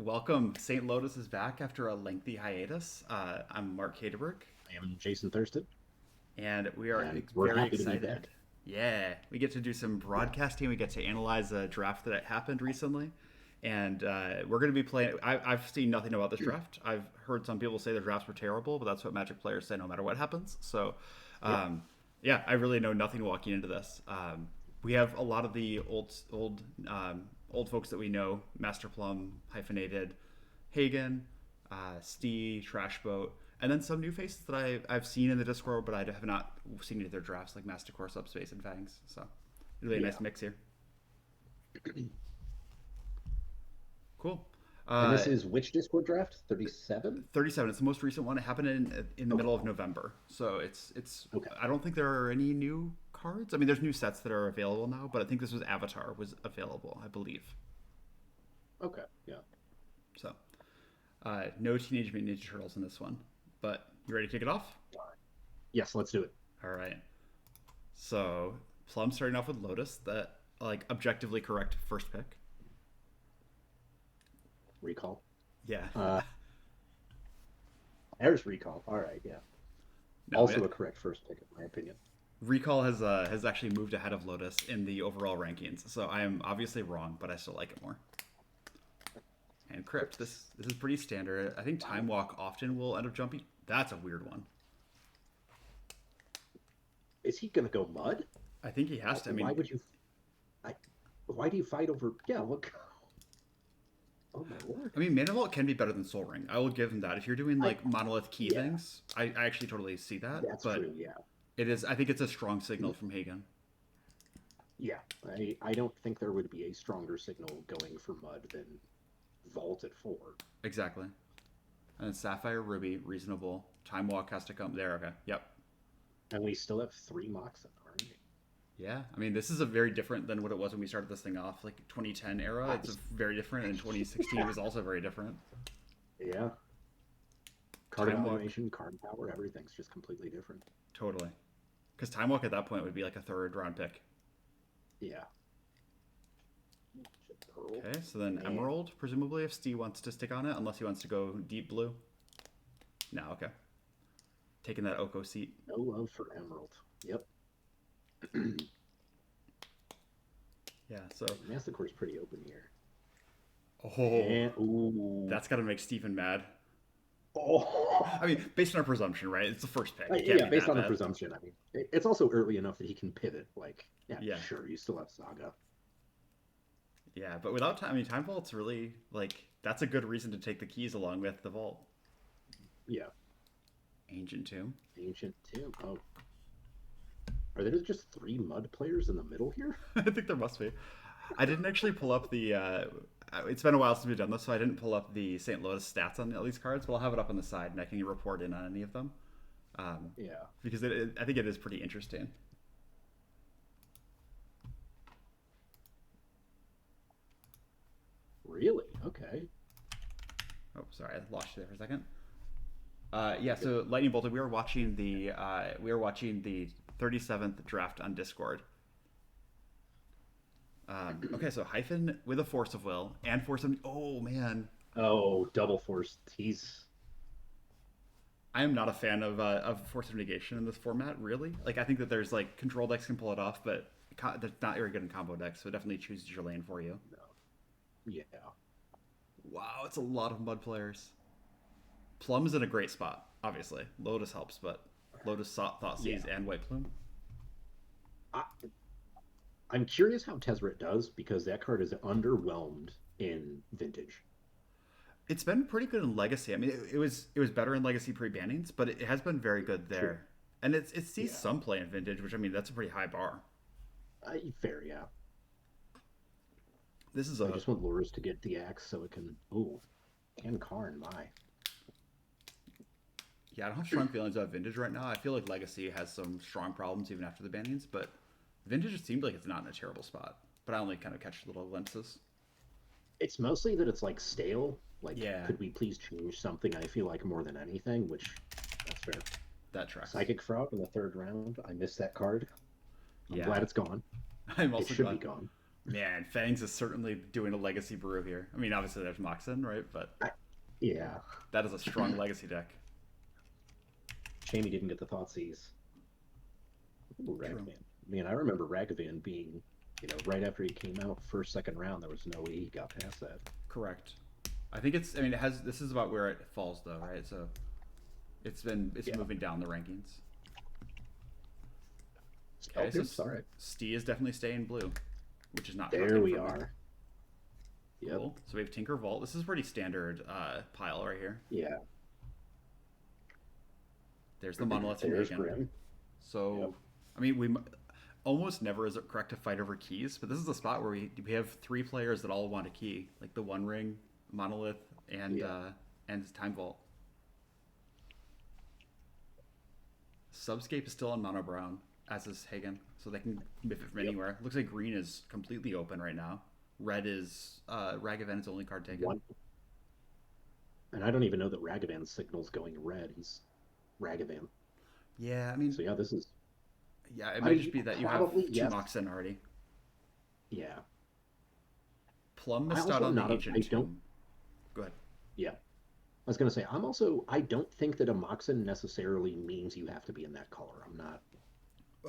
welcome. St. Lotus is back after a lengthy hiatus. I'm Mark Haderberg, I am Jason Thurston, and we are and we're very happy to be excited. back. Yeah, we get to do some Yeah. broadcasting. We get to analyze a draft that happened recently, and we're going to be playing. I've seen nothing about this draft. I've heard some people say the drafts were terrible, but that's what Magic players say no matter what happens. So, Yep. um, yeah, I really know nothing walking into this. We have a lot of the old folks that we know: Master Plum, Hyphenated, Hagen, Stee, Trashboat, and then some new faces that I've seen in the Discord, but I have not seen any of their drafts, like Mastercore, Subspace, and Fangs. So, really a nice Yeah. mix here. Cool. And Uh, this is which Discord draft? 37? 37. It's the most recent one. It happened in the Okay. middle of November, so it's. Okay. I don't think there are any new cards. I mean, there's new sets that are available now, but I think this was Avatar was available, I believe. Okay. Yeah. So, no Teenage Mutant Ninja Turtles in this one. But you ready to kick it off? All right. Yes, let's do it. All right. So Plum starting off with Lotus, that like objectively correct first pick. Recall. Yeah. Uh, there's recall. All right. Yeah. No, Also a correct first pick, in my opinion. Recall has actually moved ahead of Lotus in the overall rankings. So I am obviously wrong, but I still like it more. And Crypt, this is pretty standard. I think Time Walk often will end up jumping. That's a weird one. Is he going to go mud? I think he has to. I Why mean, would you? I, why do you fight over? Yeah. Look. Oh my lord. I mean, Mana Vault can be better than Soul Ring. I will give him that. If you're doing I. like monolith key Yeah. things, I actually totally see that. That's But true. Yeah. it is. I think it's a strong signal from Hagen. Yeah. I don't think there would be a stronger signal going for mud than vault at 4. Exactly. And then Sapphire Ruby, reasonable. Time Walk has to come there. Okay. Yep. And we still have 3 Moxen. All right. Yeah. I mean, this is a very different than what it was when we started this thing off. Like 2010 era, I it's a was, very different, and 2016 yeah. was also very different. Yeah. Card Time Walk, evaluation, card power, everything's just completely different. totally. Because Time Walk at that point would be like a third round pick. Yeah. Pearl. Okay. So then Man. Emerald, presumably, if Steve wants to stick on it, unless he wants to go deep blue. No. Okay. Taking that Oko seat. No love for Emerald. Yep. Yeah. So. Masticore's pretty open here. Oh, And ooh. that's got to make Stephen mad. Oh. I mean, based on our presumption, right? It's the first pick. It can't Yeah, be based that on the bad. presumption, I mean, it's also early enough that he can pivot. Like, yeah, Yeah. sure, you still have Saga. Yeah, but without time, I mean, Time Vault's really like that's a good reason to take the keys along with the vault. Yeah. Ancient Tomb. Ancient Tomb. Oh. Are there just 3 mud players in the middle here? I think there must be. I didn't actually pull up the. It's been a while since we've done this, so I didn't pull up the St. Lotus stats on all these cards, but I'll have it up on the side and I can report in on any of them. Yeah. Because I think it is pretty interesting. Really? Okay. Oh, sorry, I lost you there for a second. Yeah, so Lightning Bolted. We are watching the 37th draft on Discord. Okay, so Hyphen with a Force of Will and Force of. Oh man, Oh, double force. He's I am not a fan of Force of Negation in this format. Really, like I think that there's like control decks can pull it off, but that's not very good in combo decks. So it definitely chooses your lane for you. no. Yeah. Wow, it's a lot of mud players. Plum's in a great spot. Obviously, Lotus helps, but Lotus Thought Yeah. and White Plume. I, I'm curious how Tezzeret does because that card is underwhelmed in Vintage. It's been pretty good in Legacy. I mean, it was better in Legacy pre-bannings, but it has been very good True. there. And it sees Yeah. some play in Vintage, which I mean that's a pretty high bar. Fair, yeah. This is I a just want Lures to get the axe so it can. Ooh. And Karn, my. yeah. I don't have strong feelings about Vintage right now. I feel like Legacy has some strong problems even after the bannings, but Vintage just seemed like it's not in a terrible spot. But I only kind of catch little glimpses. It's mostly that it's like stale. Like, Yeah, could we please change something? I feel like more than anything, which that's fair. that tracks. Psychic Frog in the 3rd round. I missed that card. I'm Yeah, glad it's gone. I'm It also should be glad. gone. Man, Fangs is certainly doing a legacy brew here. I mean, obviously there's Moxen, right? But Yeah. that is a strong legacy deck. Shame he didn't get the Thoughtseize. Ooh, True. Ragavan. Man, I remember Ragavan being, right after he came out, first, second round, there was no way he got past that. Correct. I think it's. I mean, it has. This is about where it falls, though, right? So it's Yeah. moving down the rankings. Oh, Okay, so oops, all right. Stee is definitely staying blue, which is not There shocking we for me. are. Yep. Cool. So we have Tinker Vault. This is a pretty standard pile right here. Yeah. There's the monolith from There's Hagen. Grim. So, Yep. I mean, almost never is it correct to fight over keys, but this is a spot where we have three players that all want a key, like the One Ring, Monolith, Yeah. and Time Vault. Subscape is still on mono brown, as is Hagen, so they can whip it from Yep. anywhere. Looks like green is completely open right now. Red is Ragavan's only card taken. One. And I don't even know that Ragavan's signal's going red. He's Ragavan. Yeah, I mean, So yeah, this is yeah, it might just be that you have probably two yes. Moxen already. Yeah. Plum I missed out also on the not a, I Ancient don't Tomb. Go ahead. yeah. I was gonna say I don't think that a Moxen necessarily means you have to be in that color. I'm not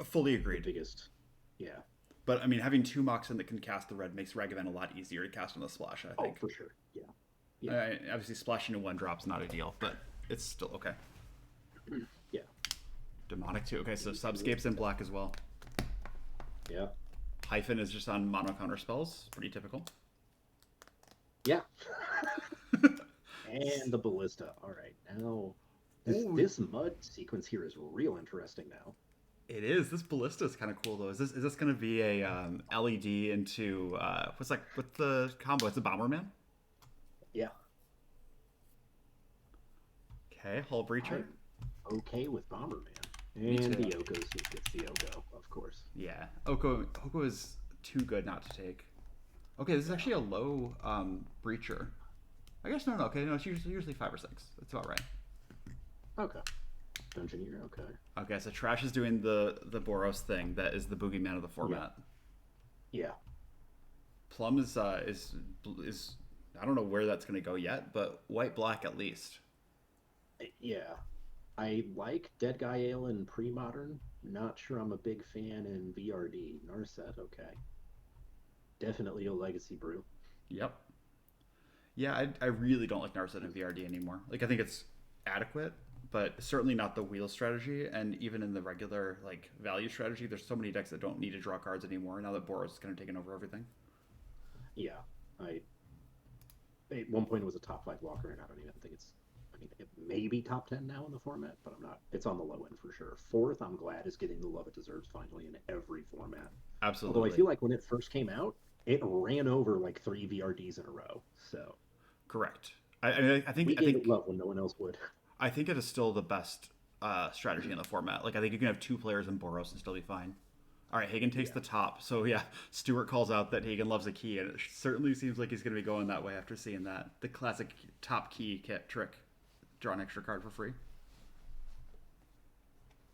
Fully the agreed. biggest yeah. But I mean, having two Moxen that can cast the red makes Ragavan a lot easier to cast on the splash, I Oh, think. for sure. Yeah. Yeah. Obviously, splashing to one drop's not ideal, but it's still okay. Yeah. Demonic too. Okay, so Subscape's in black as well. Yeah. Hyphen is just on mono counter spells. Pretty typical. Yeah. And the ballista. All right. Now Ooh. this mud sequence here is real interesting now. It is. This ballista is kind of cool though. Is this going to be a LED into what's the combo? It's a Bomberman. Yeah. Okay, Hull Breacher. I'm okay with Bomberman. Me And too. the Oko gets the Oko, of course. Yeah, Oko is too good not to take. Okay, this is actually a low breacher. I guess no. Okay, no, it's usually 5 or 6. That's about right. Okay. Dungeoneer, okay. Okay, so Trash is doing the Boros thing. That is the boogeyman of the format. Yeah. Plum is I don't know where that's going to go yet, but white black at least. Yeah. I like Dead Guy Ale in pre-modern. Not sure I'm a big fan in VRD. Narset, okay. Definitely a legacy brew. Yep. Yeah, I really don't like Narset in VRD anymore. Like I think it's adequate, but certainly not the wheel strategy. And even in the regular like value strategy, there's so many decks that don't need to draw cards anymore now that Boros is kind of taking over everything. Yeah. At one point it was a top 5 walker, and I don't even think it may be top 10 now in the format, but I'm not. It's on the low end for sure. Fourth, I'm glad, is getting the love it deserves finally in every format. Absolutely. Although I feel like when it first came out, it ran over like 3 VRDs in a row. So Correct. I think we gave it love when no one else would. I think it is still the best strategy in the format. Like I think you can have 2 players in Boros and still be fine. All right, Hagen takes the top. So yeah, Stuart calls out that Hagen loves a key, and it certainly seems like he's going to be going that way after seeing that. The classic top key kit trick: draw an extra card for free.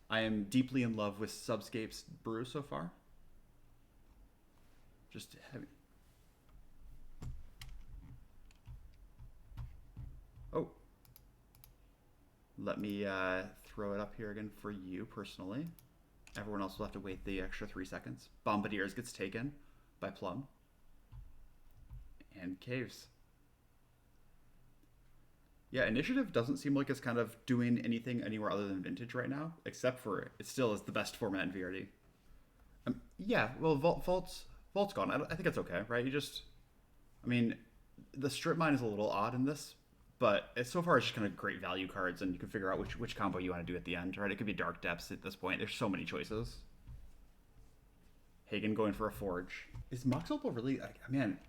I am deeply in love with Subscape's brew so far. Just heavy. Oh, let me throw it up here again for you personally. Everyone else will have to wait the extra 3 seconds. Bombardiers gets taken by Plum. And Caves. Yeah, Initiative doesn't seem like it's kind of doing anything anywhere other than Vintage right now, except for it still is the best format in VRD. Yeah, well, Vault's gone. I think it's okay, right? I mean, the strip mine is a little odd in this, but so far it's just kind of great value cards, and you can figure out which combo you want to do at the end, right? It could be Dark Depths at this point. There's so many choices. Hagen going for a Forge. Is Mox Opal really... man,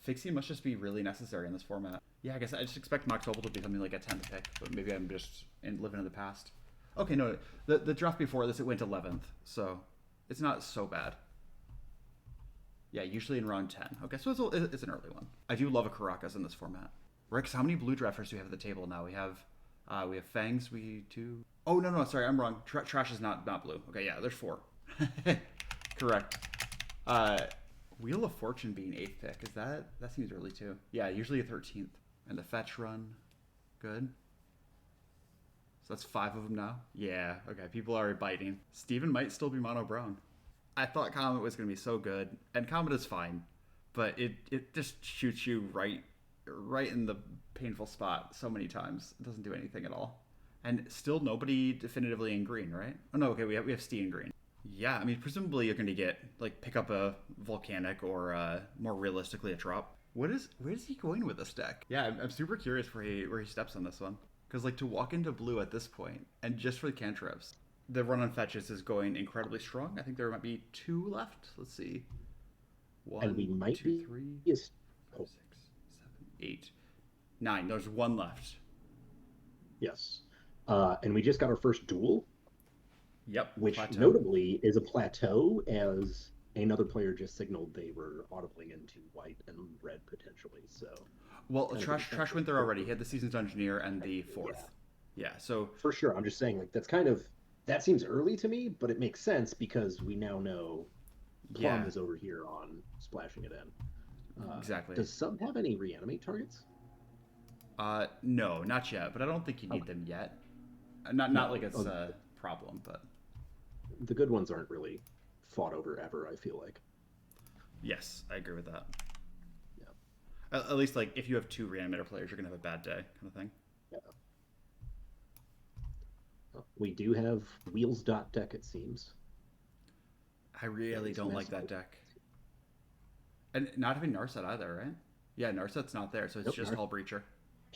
Fixie must just be really necessary in this format. Yeah, I guess I just expect Mox Opal to be something like a 10 to pick, but maybe I'm just living in the past. Okay, no, the draft before this, it went 11th, so it's not so bad. Yeah, usually in round 10. Okay, so it's an early one. I do love a Karakas in this format. Rex, how many blue drafters do we have at the table now? We have Fangs, Oh, no, sorry, I'm wrong. Trash is not blue. Okay, yeah, there's 4. Correct. Wheel of Fortune being 8th pick, is that seems early too. Yeah, usually a 13th. And the fetch run, good. So that's 5 of them now. Yeah, okay, people are biting. Steven might still be mono brown. I thought Comet was going to be so good, and Comet is fine, but it just shoots you right in the painful spot so many times. It doesn't do anything at all. And still nobody definitively in green, right? Oh no, okay, we have Steve in green. Yeah, I mean, presumably you're going to get, like, pick up a Volcanic or more realistically a drop. Where's he going with this deck? Yeah, I'm super curious where he steps on this one. Because, like, to walk into blue at this point, and just for the cantrips, the run on fetches is going incredibly strong. I think there might be 2 left. Let's see. And we 1, might 2, be 3, is 5, 6, 7, 8, 9. There's 1 left. yes. And we just got our first duel, Yep. which Plateau. notably is a plateau, as another player just signaled they were audibling into white and red potentially. So, Well, kind of Trash went there already. He had the Season's Engineer and the 4th. Yeah, so for sure, I'm just saying, like, that seems early to me, but it makes sense because we now know Plum yeah, is over here on splashing it in. exactly. Does Sub have any reanimate targets? No, not yet, but I don't think you need Okay. them yet. Not No. like it's a problem, but The good ones aren't really fought over ever, I feel like. yes, I agree with that. Yeah. At least, like, if you have 2 reanimator players, you're gonna have a bad day, kind of thing. Yeah. We do have Wheels dot deck, it seems. I really It's don't like that massive. deck, and not having Narset either, right? Yeah, Narset's not there, so it's Nope, just Hull Breacher.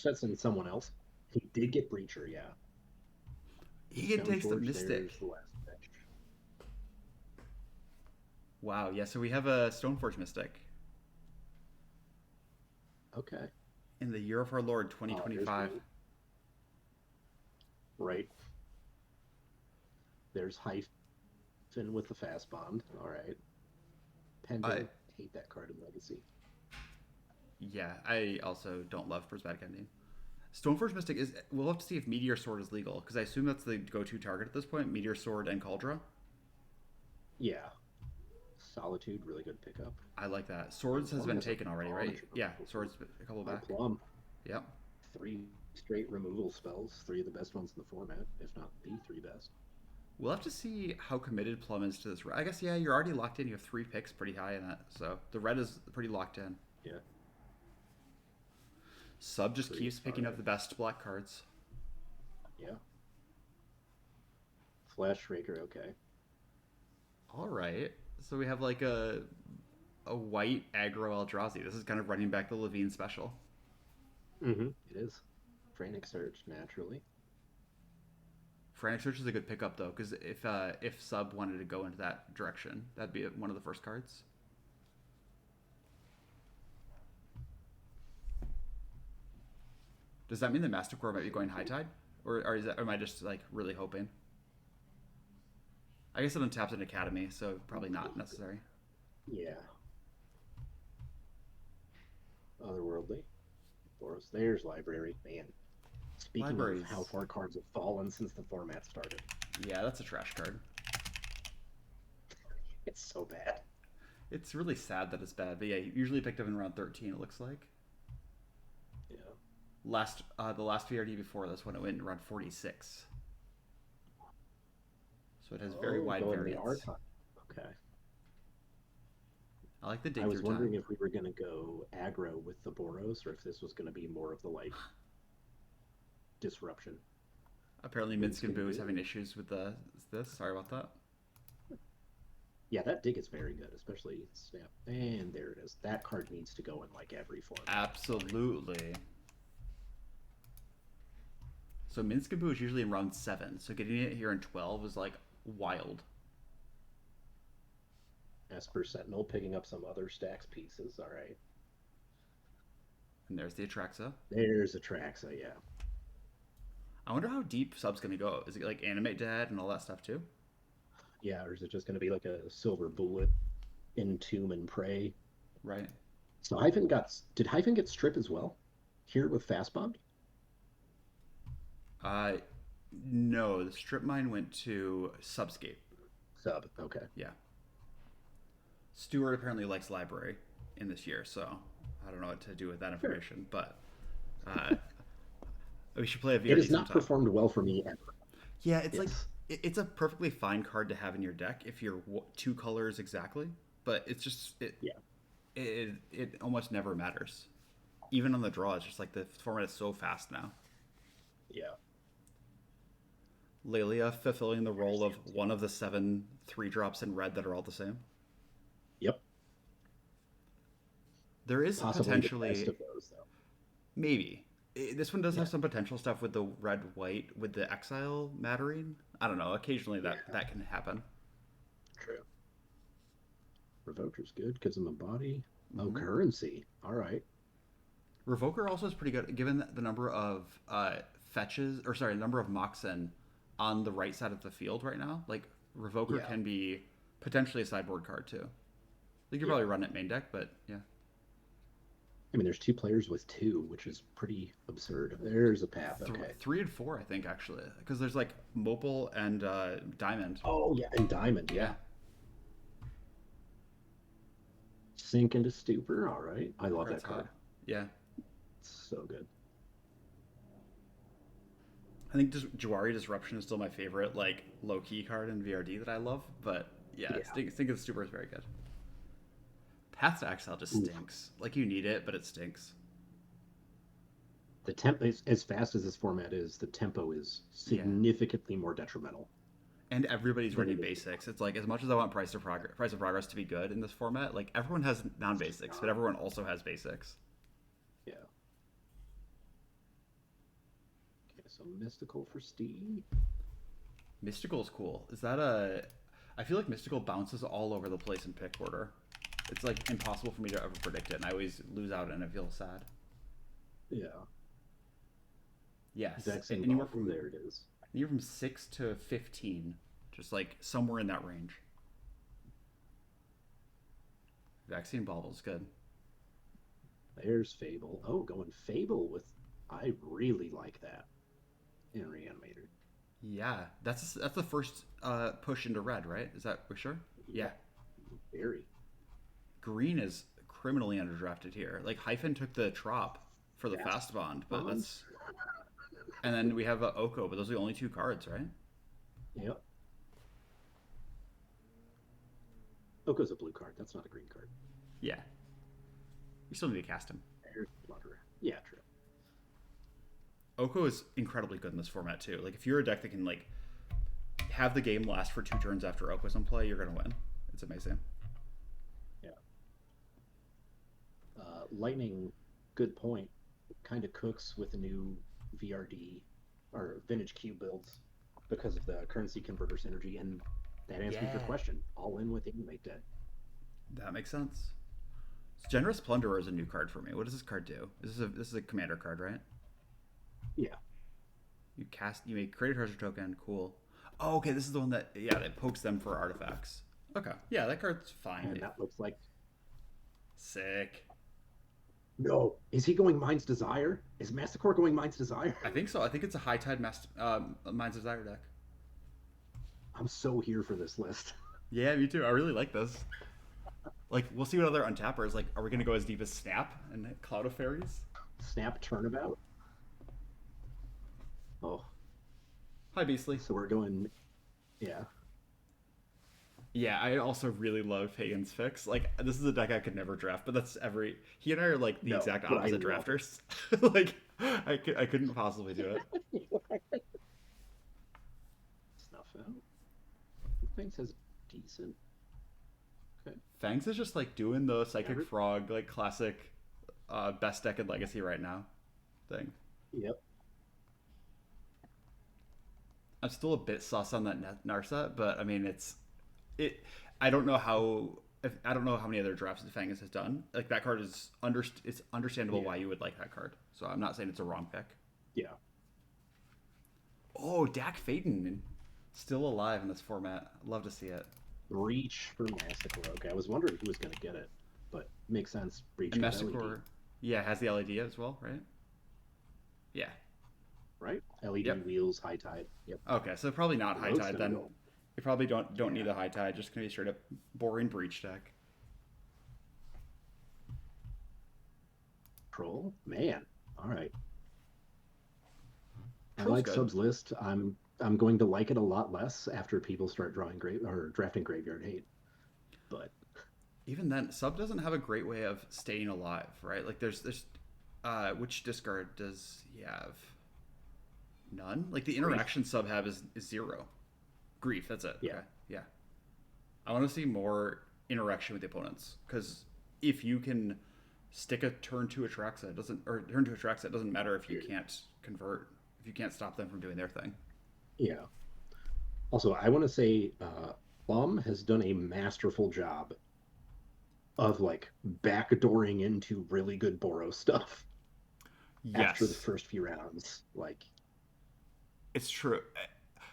That's in someone else. He did get Breacher, yeah. He takes the Stoneforge, Mystic. there's the last pitch. Wow, yeah. So we have a Stoneforge Mystic Okay. in the year of our Lord There's 2025. one. Right. There's Hyphen with the fast bond. All right. Pendant. Hate that card in Legacy. Yeah, I also don't love Prismatic Ending. Stoneforge Mystic is. We'll have to see if Meteor Sword is legal, because I assume that's the go-to target at this point. Meteor Sword and Cauldra. Yeah. Solitude, really good pickup. I like that. Swords has Plum been has a taken already, right? bunch of Yeah, removal. Swords a couple By back. Plum. Yep. 3 straight removal spells. 3 of the best ones in the format, if not the 3 best. We'll have to see how committed Plum is to this. I guess, yeah, you're already locked in. You have 3 picks pretty high in that. So the red is pretty locked in. Yeah. Sub just Pretty keeps picking far. up the best black cards. Yeah. Flash Raker, okay. All right. So we have like a white aggro Eldrazi. This is kind of running back the Levine special. Mm-hmm. It is. Frantic Surge, naturally. Frantic Search is a good pickup though, because if Sub wanted to go into that direction, that'd be one of the first cards. Does that mean the Master Core might be going High Tide, or am I just like really hoping? I guess it untaps an Academy, so probably not necessary. Yeah. Otherworldly. Boros. There's Library. Man. Speaking Libraries. of how far cards have fallen since the format started. Yeah, that's a trash card. It's so bad. It's really sad that it's bad, but yeah, usually picked up in around 13. It looks like. Yeah. The last VRD before this one, it went around 46. So it has very wide going variance. the R-time. Okay. I like the dig I was through wondering time. if we were going to go aggro with the Boros, or if this was going to be more of the, like, disruption. Apparently, Minskin Boo is having issues with this. Sorry about that. Yeah, that dig is very good, especially Snap. And there it is. That card needs to go in, like, every form. Absolutely. So Minskin Boo is usually in round 7, so getting it here in 12 is like wild. Esper Sentinel picking up some other stacks pieces. All right. And there's the Atraxa. There's Atraxa, yeah. I wonder how deep Sub's gonna go. Is it like Animate Dad and all that stuff too? Yeah, or is it just going to be like a silver bullet, Entomb and Pray? Right. So did Hyphen get strip as well? Here with Fastbomb? No, the strip mine went to Subscape. Sub, okay. Yeah. Stuart apparently likes library in this year, so I don't know what to do with that Sure. information, but uh, we should play a It VRD has not sometime. performed well for me ever. Yeah, it's like Yes. it's a perfectly fine card to have in your deck if you're two colors exactly, but it's just Yeah. it almost never matters. Even on the draw, it's just like the format is so fast now. Yeah. Lelia fulfilling the role of Understand. one of the 7 3 drops in red that are all the same. Yep. There is Possibly the best potentially of those, though. maybe this one does Yeah. have some potential stuff with the red white with the exile mattering. I don't know. Occasionally Yeah. that can happen. True. Revoker's good because I'm a body. Oh, Hmm. currency. All right. Revoker also is pretty good given the number of fetches or sorry, the number of Moxen on the right side of the field right now. Like Revoker Yeah. can be potentially a sideboard card too. You could Yeah. probably run it main deck, but yeah. I mean, there's two players with two, which is pretty absurd. There's a path. Okay. 3 and 4, I think actually, because there's like Mopal and Diamond. Oh, yeah. And diamond. Yeah, Yeah. Sink into stupor. All right. I love card's that hot. card. Yeah, So good. I think Jawari Disruption is still my favorite like low key card in VRD that I love. But yeah, Yeah. Stink of the Stupor is very good. Path to Exile just Oof. stinks. Like you need it, but it stinks. The temp is as fast as this format is. The tempo is Yeah, significantly more detrimental and everybody's than running it is. basics. It's like as much as I want Price of Progress to be good in this format, like everyone has non It's basics, but not. everyone also has basics. Yeah. Okay. So mystical for Steve. Mystical is cool. Is that a? I feel like Mystical bounces all over the place in pick order. It's like impossible for me to ever predict it, and I always lose out, and I feel sad. Yeah. Yes, Vexing anywhere Bauble. from There it is. 6 to 15, just like somewhere in that range. Vaccine Bauble's good. There's Fable. Oh, going Fable with. I really like that in Reanimator. Yeah, that's the first push into red, right? Is that for sure? Yeah. Yeah. Very. Green is criminally underdrafted here. Like Hyphen took the Trop for the Fast fast bond, but bonds. that's and then we have Oko, but those are the only 2 cards, right? Yep. Oko's a blue card. That's not a green card. Yeah, you still need to cast him. There's Flutter. Yeah, true. Oko is incredibly good in this format too. Like if you're a deck that can like have the game last for 2 turns after Oko's in play, you're gonna win. It's amazing. Yeah. Lightning, good point. Kind of cooks with the new VRD or Vintage Cube builds because of the currency converter synergy, and that answers your Yeah, question. All in with Animate Dead. that makes sense. Generous Plunderer is a new card for me. What does this card do? This is a commander card, right? Yeah, You make create a treasure token. Cool. Oh, okay. This is the one that that pokes them for artifacts. Okay, yeah, that card's and fine. that looks like Sick. no. Is he going Mind's Desire? Is Masticore going Mind's Desire? I think so. I think it's a high tide Mind's Desire deck. I'm so here for this list. Yeah, me too. I really like this. Like, we'll see what other untappers like. Are we gonna go as deep as Snap and Cloud of Fairies? Snap Turnabout. Oh, Hi, Beastly. so we're going. Yeah, Yeah, I also really love Pagan's Fix. Like, this is a deck I could never draft, but that's every. He and I are like the no, exact but I opposite love it. drafters. Like, I couldn't possibly do it. Snuff out. Thanks as decent. Okay. Fangs is just like doing the Yeah. Psychic Frog, like classic best deck in Legacy right now thing. Yep. I'm still a bit sus on that Narset, but I mean it. I don't know how. I don't know how many other drafts Fangus has done. Like that card is it's understandable Yeah. why you would like that card. So I'm not saying it's a wrong pick. Yeah. Oh, Dak Phaeton, still alive in this format. Love to see it. Reach for Masticore. Okay, I was wondering who was going to get it, but makes sense. Reach And got LED, Masticore, yeah, has the LED as well, right? Yeah. right? LED Yep. wheels, high tide. Yep. Okay, so probably not high Rogue's tide gonna then. go. You probably don't need Yeah. a high tide. Just gonna be straight up boring breach deck. Troll, man. All right. I Troll's like good. Sub's list. I'm going to like it a lot less after people start drawing grave or drafting Graveyard Hate. But Even then, sub doesn't have a great way of staying alive, right? Like there's which discard does he have? None. Like the grief. interaction sub have is zero. Grief. That's it. Yeah. Okay. Yeah. I want to see more interaction with the opponents because if you can stick a turn to Atraxa, it doesn't or turn to Atraxa, it doesn't matter if you can't convert, if you can't stop them from doing their thing. Yeah. Also, I want to say Plum has done a masterful job of like backdooring into really good Boros stuff after the Yes, first few rounds. Like, it's true.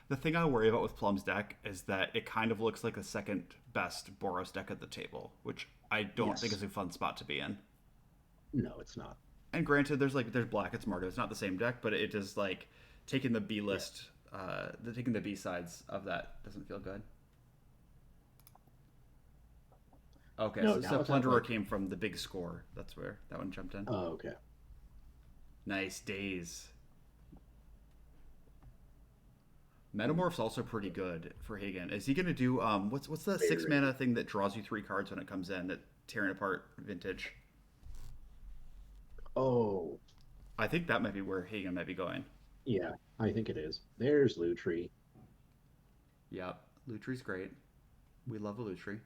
The thing I worry about with Plum's deck is that it kind of looks like the second best Boros deck at the table, which I don't think yes, is a fun spot to be in. no, it's not. And granted, there's Black, it's Mardu. It's not the same deck, but it is like taking the B Yeah. list, taking the B sides of that doesn't feel good. Okay, No, so now Seth it's not Plunderer like, came from the big score. That's where that one jumped in. oh, okay. Nice days. Metamorph's also pretty good for Hagen. Is he gonna do what's the six Very, mana thing that draws you three cards when it comes in that tearing apart vintage? oh, I think that might be where Hagen might be going. yeah, I think it is. There's Lutri. Yep. Lutri's great. We love a Lutri.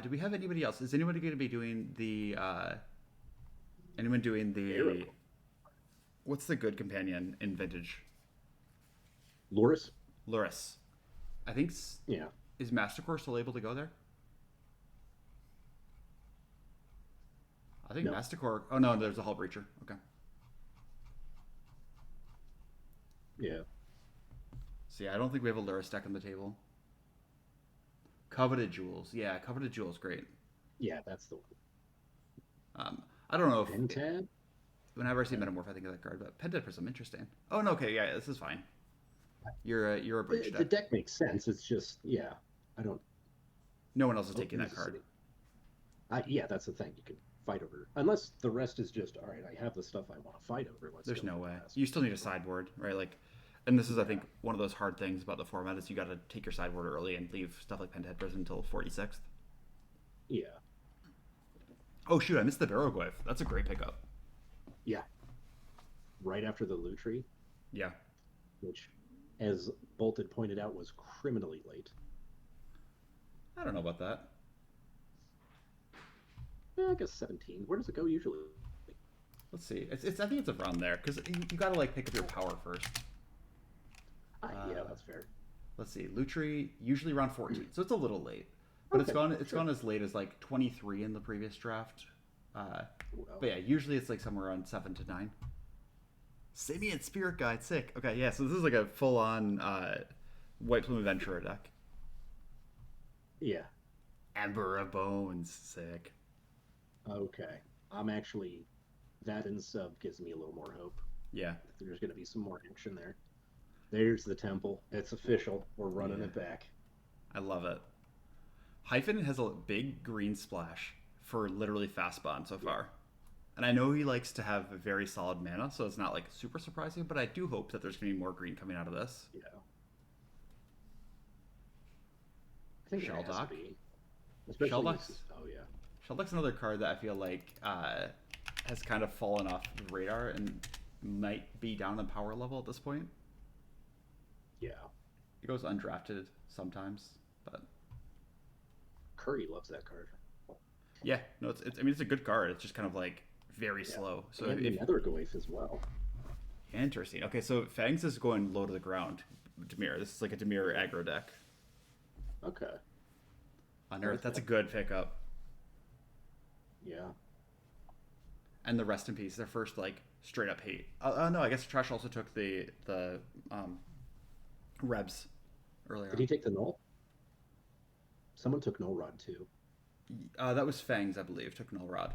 Do we have anybody else? Is anybody going to be doing the anyone doing the Miracle. what's the good companion in vintage? Loris? Luris. I think Yeah. is Mastercore still able to go there? I think No. Mastercore. Oh no, there's a Hull Breacher. Okay. Yeah. See, I don't think we have a Luris deck on the table. Coveted Jewels. Yeah, Coveted Jewels, great. Yeah, that's the one. I don't know if Pentad? whenever I see Metamorph, I think of that card, but Pentad Prism, interesting. Oh no, okay, yeah, this is fine. You're a breach The deck. deck makes sense. It's just, yeah, I don't. No one else is Oh, taking there's that a card. city. Yeah, that's the thing. You can fight over. Unless the rest is just, all right, I have the stuff I want to fight over. Let's There's go no for way. this. You still need a sideboard, right? Like, and this is, I Yeah. think, one of those hard things about the format is you got to take your sideboard early and leave stuff like Pentad Prism until 46th. Yeah. Oh shoot, I missed the Barrowglyph. That's a great pickup. Yeah. Right after the Lutri, Yeah, which, as Bolted pointed out, was criminally late. I don't know about that. I guess 17. Where does it go usually? Let's see. It's I think it's around there because you got to like pick up your power first. Yeah, that's fair. Let's see. Lutri usually around 14, so it's a little late, but Okay, it's sure. gone as late as like 23 in the previous draft. Well, But yeah, usually it's like somewhere around 7 to 9. Simian Spirit Guide, sick. Okay, yeah, so this is like a full on White Plume Adventurer deck. yeah. Ember of Bones, sick. Okay. I'm actually, that in sub gives me a little more hope. Yeah, There's going to be some more action there. There's the temple. It's official. We're running Yeah. it back. I love it. Hyphen has a big green splash for literally fast bond so far. And I know he likes to have a very solid mana, so it's not like super surprising, but I do hope that there's going to be more green coming out of this. Yeah. I think it has Sheldock. to be. Especially Sheldock's, oh yeah. Sheldock's another card that I feel like has kind of fallen off the radar and might be down in power level at this point. Yeah. It goes undrafted sometimes, but Curry loves that card. yeah, no, it's I mean it's a good card. It's just kind of like very Yeah. slow. So And if Nethergoyf as well. interesting. Okay, so Fangs is going low to the ground. Demir. This is like a Demir aggro deck. Okay. Unearth. That's a good pickup. Yeah. And the Rest in Peace. Their first like straight up hate. No, I guess Trash also took the Rebs earlier. Did he take the null? Someone took null rod too. That was Fangs, I believe. Took Null Rod.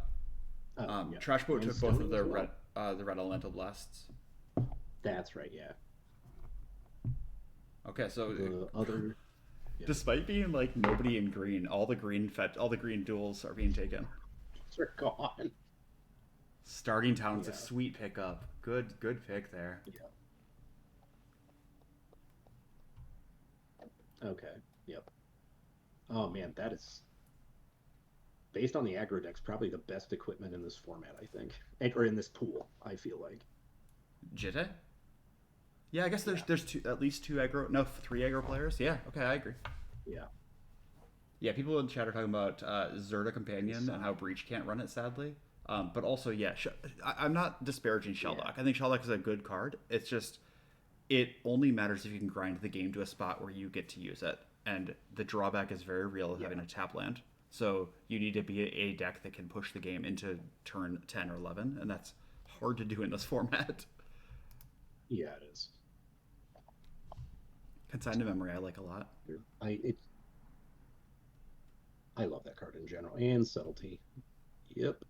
Oh, yeah. Trash Boat And took both of Stony the as well. red elemental blasts. That's right. Yeah. Okay, so The other. Yeah. despite being like nobody in green, all the green duels are being taken. They're gone. Starting Town's a Yeah. sweet pickup. Good pick there. Yeah. Okay. Yep. Oh man, that is based on the aggro decks, probably the best equipment in this format, I think, or in this pool. I feel like. Jitte? Yeah, I guess there's Yeah. there's two, at least two aggro, no, three aggro players. Yeah, okay, I agree. Yeah. Yeah, people in chat are talking about Zerda And Companion and how Sun. Breach can't run it, sadly. But also, yeah, I'm not disparaging Yeah. Sheldock. I think Sheldock is a good card. It's just it only matters if you can grind the game to a spot where you get to use it, and the drawback is very real of Yeah. having a tap land. So you need to be a deck that can push the game into turn 10 or 11, and that's hard to do in this format. Yeah. It is. Consign to Memory, I like a lot. It. I love that card in general and subtlety. Yep.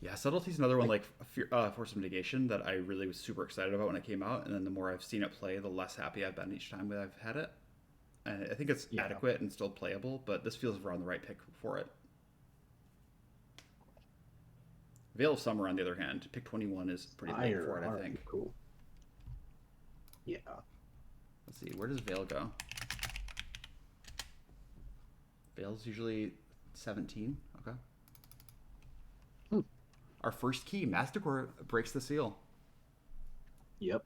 Yeah, Subtlety's another one I like Force of Negation that I really was super excited about when it came out, and then the more I've seen it play, the less happy I've been each time that I've had it. And I think it's yeah. adequate and still playable, but this feels around the right pick for it. Veil of Summer, on the other hand, pick 21 is pretty late Fire. for it, All I right. think. Cool. Yeah. Let's see, where does Veil go? Veil's usually 17. Okay. Hmm. Our first key, Masticore breaks the seal. Yep.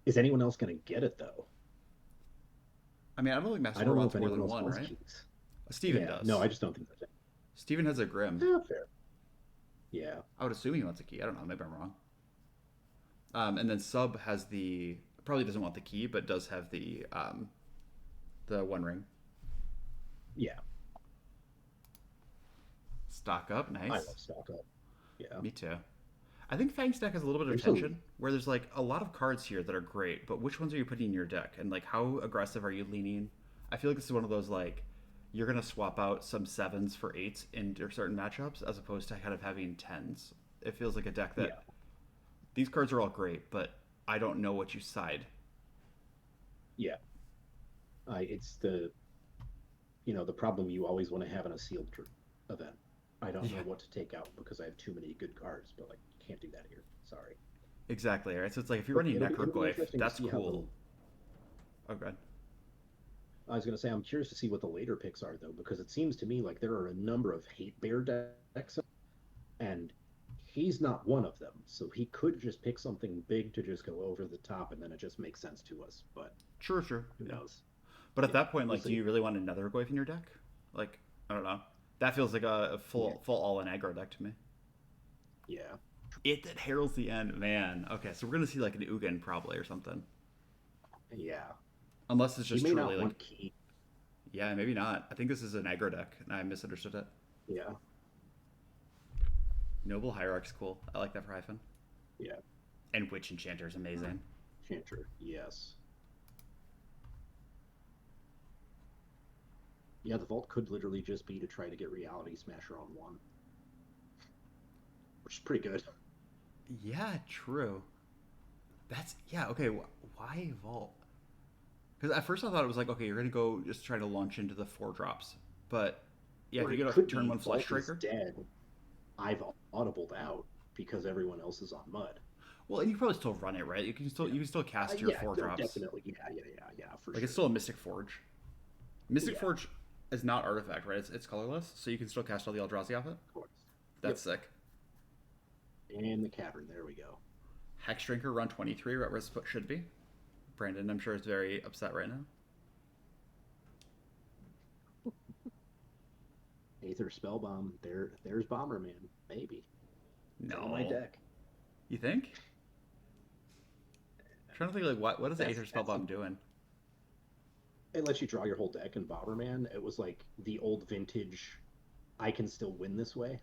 Is anyone else gonna get it though? I mean, I don't think I Masticore don't know if wants more anyone than else one, wants right? keys. Steven Yeah. No, does. I just don't think that's it. Steven has a Grim. Yeah, fair. Yeah. I would assume he wants a key. I don't know. Maybe I'm wrong. And then Sub has the probably doesn't want the key, but does have the One Ring. Yeah. Stock up, I nice. love stock up. Yeah. Me too. I think Fang's deck has a little bit of There's some. tension where there's like a lot of cards here that are great, but which ones are you putting in your deck? And like how aggressive are you leaning? I feel like this is one of those like you're gonna swap out some sevens for eights in certain matchups as opposed to kind of having tens. It feels like a deck Yeah. that these cards are all great, but I don't know what you side. Yeah. It's the problem you always want to have in a sealed event. I don't know Yeah, what to take out because I have too many good cards, but like can't do that here. Sorry. exactly. Right. So it's like if you're But running it'll be Necroglyph, interesting to that's see how the. cool. Oh, good. I was going to say I'm curious to see what the later picks are though, because it seems to me like there are a number of hate bear decks, and he's not one of them. So he could just pick something big to just go over the top, and then it just makes sense to us. But Sure, sure. who Yeah. knows? But at Yeah, that point, we'll like, do see. you really want another Goyf in your deck? Like, I don't know. That feels like a Yeah, full all in aggro deck to me. yeah, It that heralds the end, man. Okay, so we're gonna see like an Ugin probably or something, yeah. unless it's He just may truly not like, want key. yeah, maybe not. I think this is an aggro deck, and I misunderstood it. Yeah, Noble Hierarch's cool. I like that for Hyphen. yeah. And Witch Enchanter is amazing. Chanter, yes. Yeah, the vault could literally just be to try to get Reality Smasher on one, which is pretty good. Yeah, true. That's yeah. Okay, why Vault? Because at first I thought it was like, okay, you're gonna go just try to launch into the four drops, but yeah, if Or you it get a could turn be one Flesh Vault is Striker, dead. I've audibled out because everyone else is on mud. well, and you can probably still run it, right? You can still cast your Yeah, four no, drops. definitely. Yeah, for Like it's sure. still a Mystic Forge. Mystic Yeah, Forge is not artifact, right? It's colorless, so you can still cast all the Eldrazi off it. of course. Yep. That's sick. And the cavern. There we go. Hex Drinker run 23, right where it should be. Brandon, I'm sure, is very upset right now. Aether Spellbomb. There's Bomberman. Maybe. It's on my No, deck. you think? I'm trying to think like what is the That's Aether that's the Spellbomb doing? it lets you draw your whole deck in Bomberman. It was like the old vintage. I can still win this way.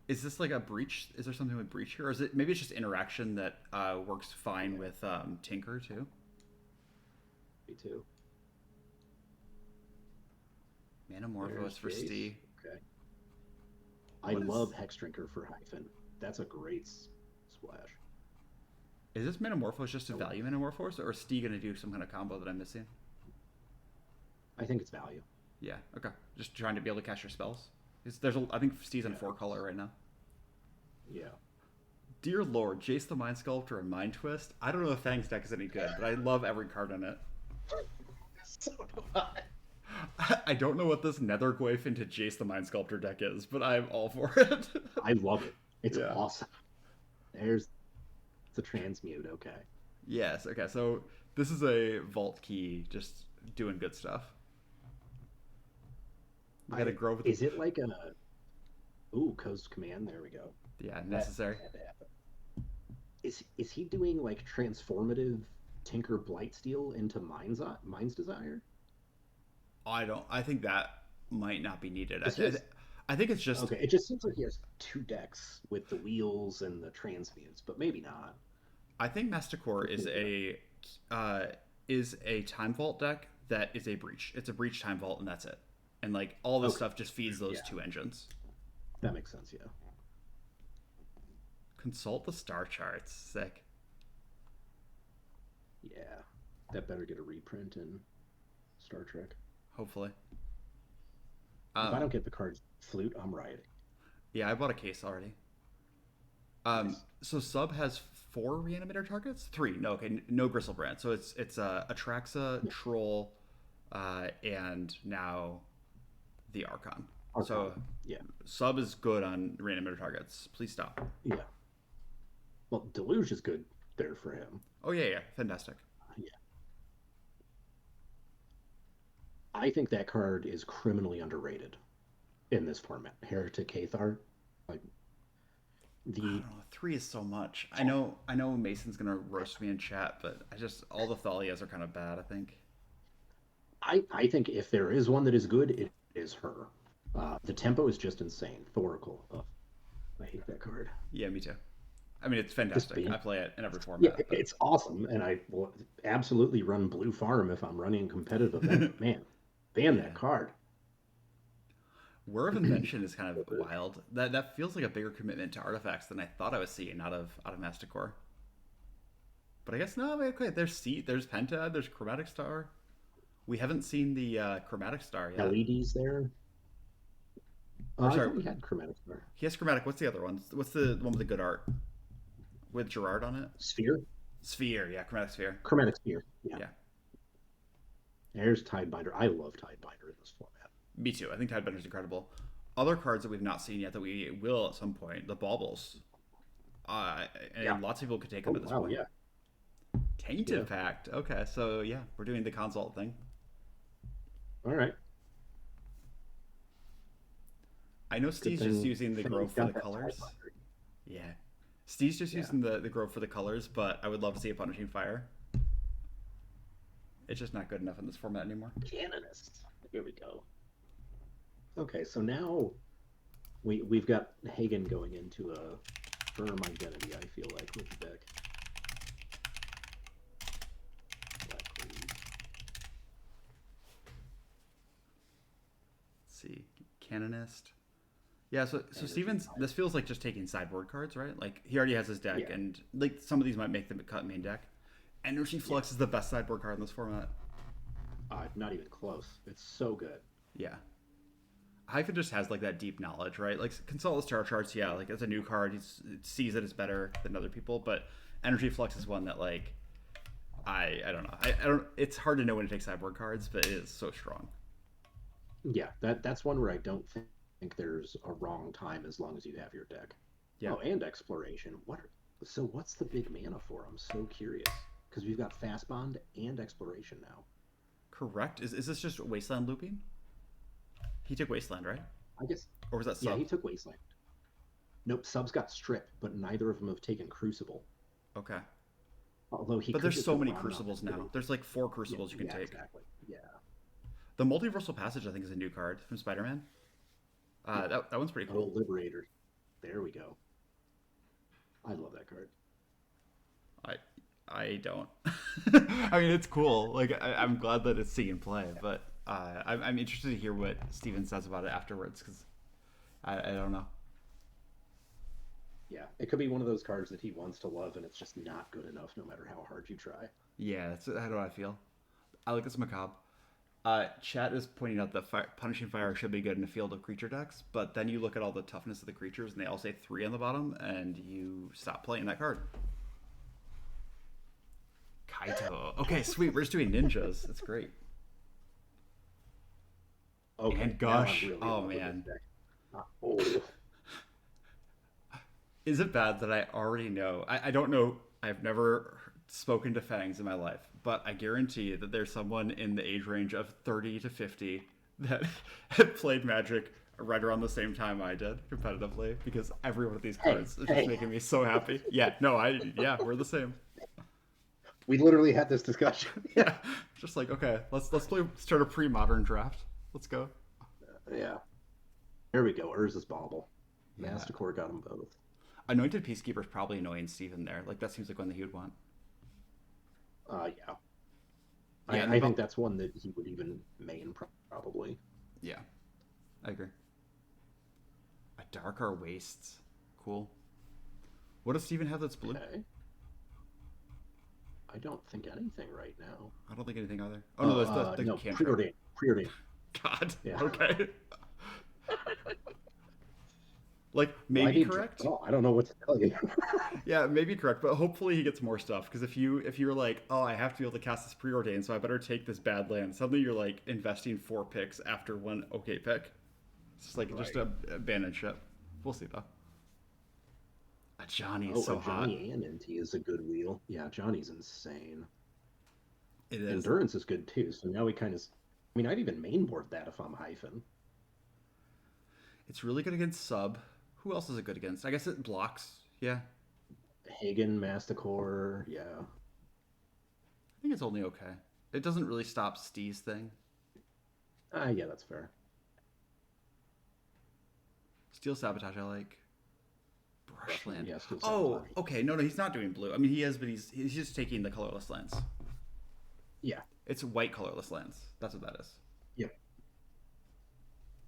Is this like a breach? Is there something with breach here, or is it maybe it's just interaction that works fine Yeah, with Tinker too? me too. Manamorphose There's for Jace. Stee. Okay. I What is love Hex Drinker for Hyphen. That's a great splash. is this Manamorphose just to Oh, value Manamorphose, or is Stee gonna do some kind of combo that I'm missing? I think it's value. Yeah, okay. Just trying to be able to cast your spells. I think Stee's in Yeah. four color right now. Yeah. Dear Lord, Jace the Mind Sculptor and Mind Twist. I don't know if Fang's deck is any good, but I love every card in it. So do I. I don't know what this Netherglyph into Jace the Mind Sculptor deck is, but I'm all for it. I love it. It's Yeah. awesome. There's the transmute. Okay. Yes. Okay. So this is a Vault Key, just doing good stuff. We got to I grow with the is it like a Coast Command? There we go. yeah That necessary. had to happen. Is he doing like transformative Tinker Blightsteel into Mind's Desire? I don't. I think that might not be needed. Because he has I think it's just. okay. It just seems like he has two decks with the wheels and the transmutes, but maybe not. I think Masticore uh, is a Time Vault deck that is a breach. It's a breach Time Vault, and that's it. And like all this Okay. stuff just feeds those Yeah, two engines. that makes sense. Yeah. Consult the star charts. Sick. Yeah. That better get a reprint in Star Trek. Hopefully. If I Um, don't get the card Flute, I'm rioting. yeah, I bought a case already. Nice. So sub has four reanimator targets. Three. No, okay, no Gristlebrand. So it's Atraxa, Yeah. Troll, and now the Archon. Archon. So Yeah. sub is good on reanimator targets. Please stop. Yeah. Well, Deluge is good there for him. Oh yeah, yeah, fantastic. Yeah. I think that card is criminally underrated in this format. Heretic Cathar. Like I the don't know. Three is so much. I know. Mason's gonna roast me in chat, but I just all the Thalias are kind of bad. I think. I think if there is one that is good, it is her. The tempo is just insane. Thoracle. Oh, I hate that card. Yeah, me too. I mean, it's Just fantastic. being I play it in every yeah, format, but it's awesome, and I will absolutely run Blue Farm if I'm running a competitive event. But man, ban yeah. that card. Whir of Invention is kind of wild. That feels like a bigger commitment to artifacts than I thought I was seeing out of Masticore. But I guess no. Okay, there's Seat, there's Penta, there's Chromatic Star. We haven't seen the Chromatic Star yet. LEDs there. Or I sorry, thought he had Chromatic Star. he has Chromatic. What's the other one? What's the one with the good art with Gerard on it? Sphere. Sphere, yeah, Chromatic Sphere. Chromatic Sphere. Yeah. Yeah, There's Tidebinder. I love Tidebinder in this format. me too. I think Tidebender's incredible. Other cards that we've not seen yet that we will at some point, the Baubles. Yeah. And lots of people could take Oh them at this wow, point. yeah. Tainted Yeah. Pact. Okay, so yeah, we're doing the consult thing. All right. I know Good Steve's just thing using the Fang's Grove for got the that colors. Tidebinder. Yeah. Steve's just Yeah. using the Grove for the colors, but I would love to see a Punishing Fire. It's just not good enough in this format anymore. Canonist. Here we go. Okay, so now we've got Hagen going into a firm identity, I feel like, with the deck. Black Queen. Let's see. Canonist. Yeah, so Energy Stevens, Fire. this feels like just taking sideboard cards, right? Like he already has his deck, Yeah. and like some of these might make the cut main deck. Energy Flux is the best sideboard card in this format. Not even close. It's so good. Yeah. Hyphen just has like that deep knowledge, right? Like Consult the Star Charts, yeah, like as a new card, he sees it as better than other people, but Energy Flux is one that like I don't know. I don't. It's hard to know when to take sideboard cards, but it is so strong. Yeah, that's one where I don't think there's a wrong time as long as you have your deck. Yeah. Oh, and exploration. So what's the big mana for? I'm so curious because we've got fast bond and exploration now. Correct. Is this just Wasteland looping? He took Wasteland, right? I guess Or was that yeah, sub? he took Wasteland. Nope, subs got stripped, but neither of them have taken Crucible. Okay. Although he But could there's just so go many Ramen on Crucibles now. Activity. There's like 4 Yeah, Crucibles you can yeah, take. exactly. Yeah, The Multiversal Passage, I think, is a new card from Spider-Man. yeah. That one's pretty Oh, cool. Liberator. There we go. I love that card. I I don't. I mean, it's cool. Like I'm glad that it's seeing play, but I'm interested to hear what Steven says about it afterwards because I don't know. Yeah, it could be one of those cards that he wants to love, and it's just not good enough, no matter how hard you try. Yeah, that's how do I feel. I like this macabre. Chat is pointing out that Punishing Fire should be good in a field of creature decks, but then you look at all the toughness of the creatures, and they all say 3 on the bottom, and you stop playing that card. Kaito. Okay, sweet. We're just doing ninjas. That's great. Okay, And now I'm Gush. really in Oh, love with man. this deck. Oh, Is it bad that I already know? I don't know. I've never spoken to Fangs in my life, but I guarantee that there's someone in the age range of 30 to 50 that had played Magic right around the same time I did competitively, because every one of these hey, cards is just hey. making me so happy. Yeah, no, yeah, we're the same. We literally had this discussion. Yeah, just like, okay, start a pre-modern draft. Let's go. Yeah. Here we go. Urza's Bauble. Yeah. Masticore got them both. Anointed Peacekeeper is probably annoying Steven there. Like, that seems like one that he would want. Yeah. Yeah, I think that's one that he would even main probably. Yeah, I agree. A Darker Wastes. Cool. What does Steven have that's blue? Okay. I don't think anything right now. I don't think anything either. Oh, no, there's the no, cantrip. preordained. Preordained. God. Yeah. Okay. Like, Why maybe did correct. Oh, I don't know what to tell you. Yeah, maybe correct, but hopefully he gets more stuff. Because if you're like, oh, I have to be able to cast this preordained, so I better take this bad land. Suddenly you're like investing 4 picks after one okay pick. It's just like just a abandoned ship. We'll see though. Johnny is so hot. Johnny and NT is a good wheel. Yeah, Johnny's insane. It is. Endurance is good too. So now we kind of. I mean, I'd even mainboard that if I'm Hyphen. It's really good against sub. Who else is it good against? I guess it blocks. Yeah. Hagen, Masticore, yeah. I think it's only okay. It doesn't really stop Steve's thing. Yeah, that's fair. Steel Sabotage I like. Brushland. Yeah, Steel Oh, Sabotage. okay. No, he's not doing blue. I mean, he is, but he's just taking the colorless lands. Yeah. It's white colorless lands. That's what that is. Yeah.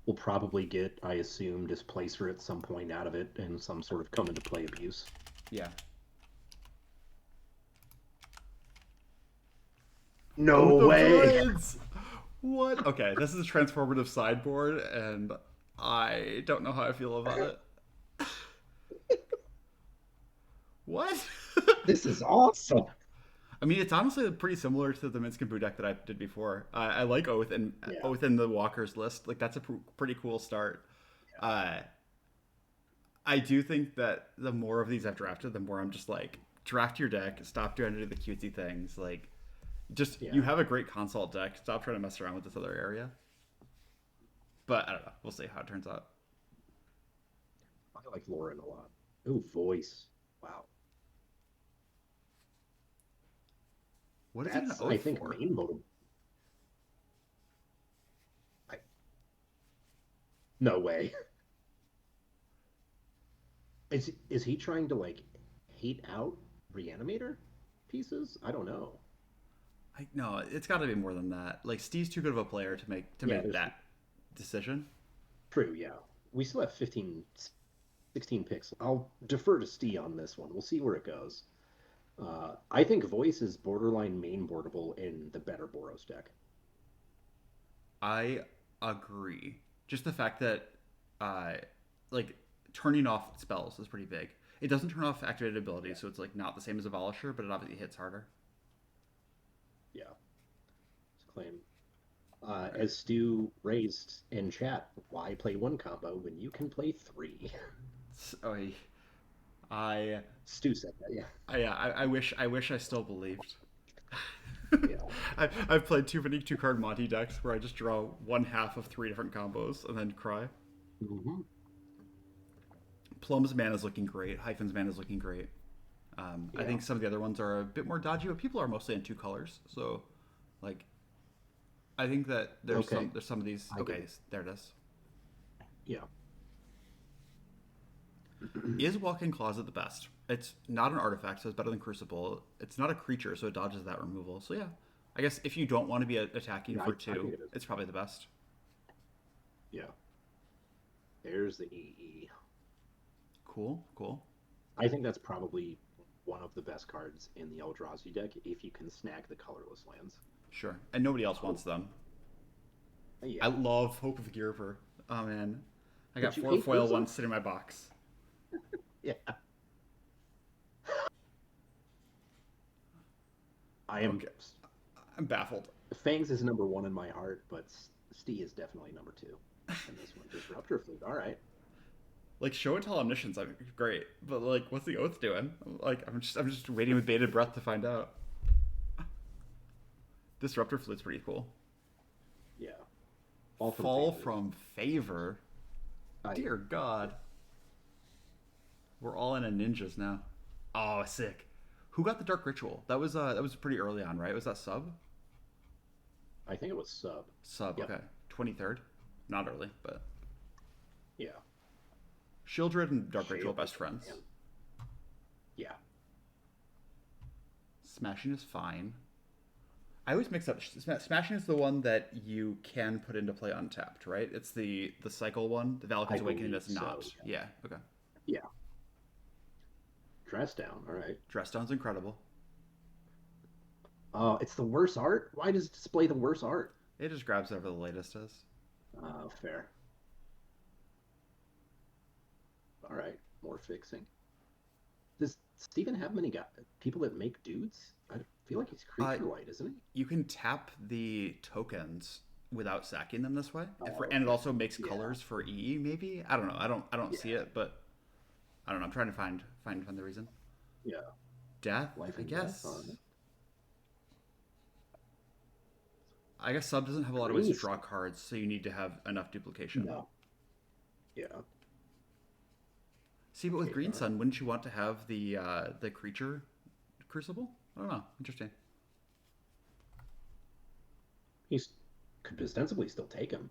We'll probably get, I assume, Displacer at some point out of it and some sort of come into play abuse. Yeah. No way! What? Okay, this is a transformative sideboard, and I don't know how I feel about it. What? This is awesome! I mean, it's honestly pretty similar to the Minsc and Boo deck that I did before. I like Oath, and Oath in the Walker's list. Like, that's a pretty cool start. I do think that the more of these I've drafted, the more I'm just like, draft your deck, stop trying to do the cutesy things. Like, just, you have a great consult deck. Stop trying to mess around with this other area. But, I don't know. We'll see how it turns out. I like Lauren a lot. Ooh, voice. Wow. What is that's, I think, main mode. No way. Is he trying to, like, hate out Reanimator pieces? I don't know. No, it's got to be more than that. Like, Steve's too good of a player to make that decision. True, yeah. We still have 16 picks. I'll defer to Steve on this one. We'll see where it goes. I think Voice is borderline mainboardable in the better Boros deck. I agree. Just the fact that, like, turning off spells is pretty big. It doesn't turn off activated abilities, so it's, like, not the same as a Abolisher, but it obviously hits harder. Yeah. Let's claim. As Stu raised in chat, why play one combo when you can play 3? Stu said that, yeah. I wish I still believed. Yeah. I've played too many 2-card Monty decks where I just draw one half of 3 different combos and then cry. Mm-hmm. Plum's mana is looking great. Hyphen's mana is looking great. I think some of the other ones are a bit more dodgy, but people are mostly in 2 colors. So, like, I think that there's some of these. Okay, there it is. Yeah. Is Walk-in Closet the best? It's not an artifact, so it's better than Crucible. It's not a creature, so it dodges that removal. So yeah, I guess if you don't want to be attacking for 2, it's probably the best. Yeah. There's the EE. Cool. I think that's probably one of the best cards in the Eldrazi deck if you can snag the colorless lands. Sure, and nobody else wants them. I Yeah. love Hope of Gearper. Oh man, I got But you four hate foil Urza? ones sitting in my box. Yeah. I am. Okay, I'm baffled. Fangs is number one in my heart, but Stee is definitely number two in this one. Disruptor Flute. All right. Like show and tell omniscience, I'm great, but like, what's the oath doing? Like, I'm just waiting with bated breath to find out. Disruptor flute's pretty cool. Yeah. All from Fall favors. from favor. I Dear God, we're all in a ninjas now. Oh, sick. Who got the dark ritual? That was pretty early on, right? Was that sub? I think it was sub. Sub. Yep. Okay, 23rd. Not early, but Yeah. Shieldred and dark ritual Shield. best friends. Man. Yeah. Smashing is fine. I always mix up. Smashing is the one that you can put into play untapped, right? It's the cycle one. The I Valakut's Awakening believe is so. not. Yeah. Okay. Yeah. Dress down. All right. Dress down's incredible. It's the worst art. Why does it display the worst art? It just grabs whatever the latest is. Fair. All right. More fixing. Does Steven have many people that make dudes? I feel like he's Uh, creature light, isn't he? you can tap the tokens without sacking them this way, Oh, and it okay. also makes Yeah. colors for EE. Maybe I don't know. I don't see Yeah. it, but I don't know. I'm trying to find the reason. Yeah. Death, Life I and death on guess. it. I guess sub doesn't have a lot of ways to Green. draw cards, so you need to have enough duplication. No. Yeah. See, but with Okay. Green All right. Sun, wouldn't you want to have the creature crucible? I don't know. Interesting. He's could ostensibly still take him.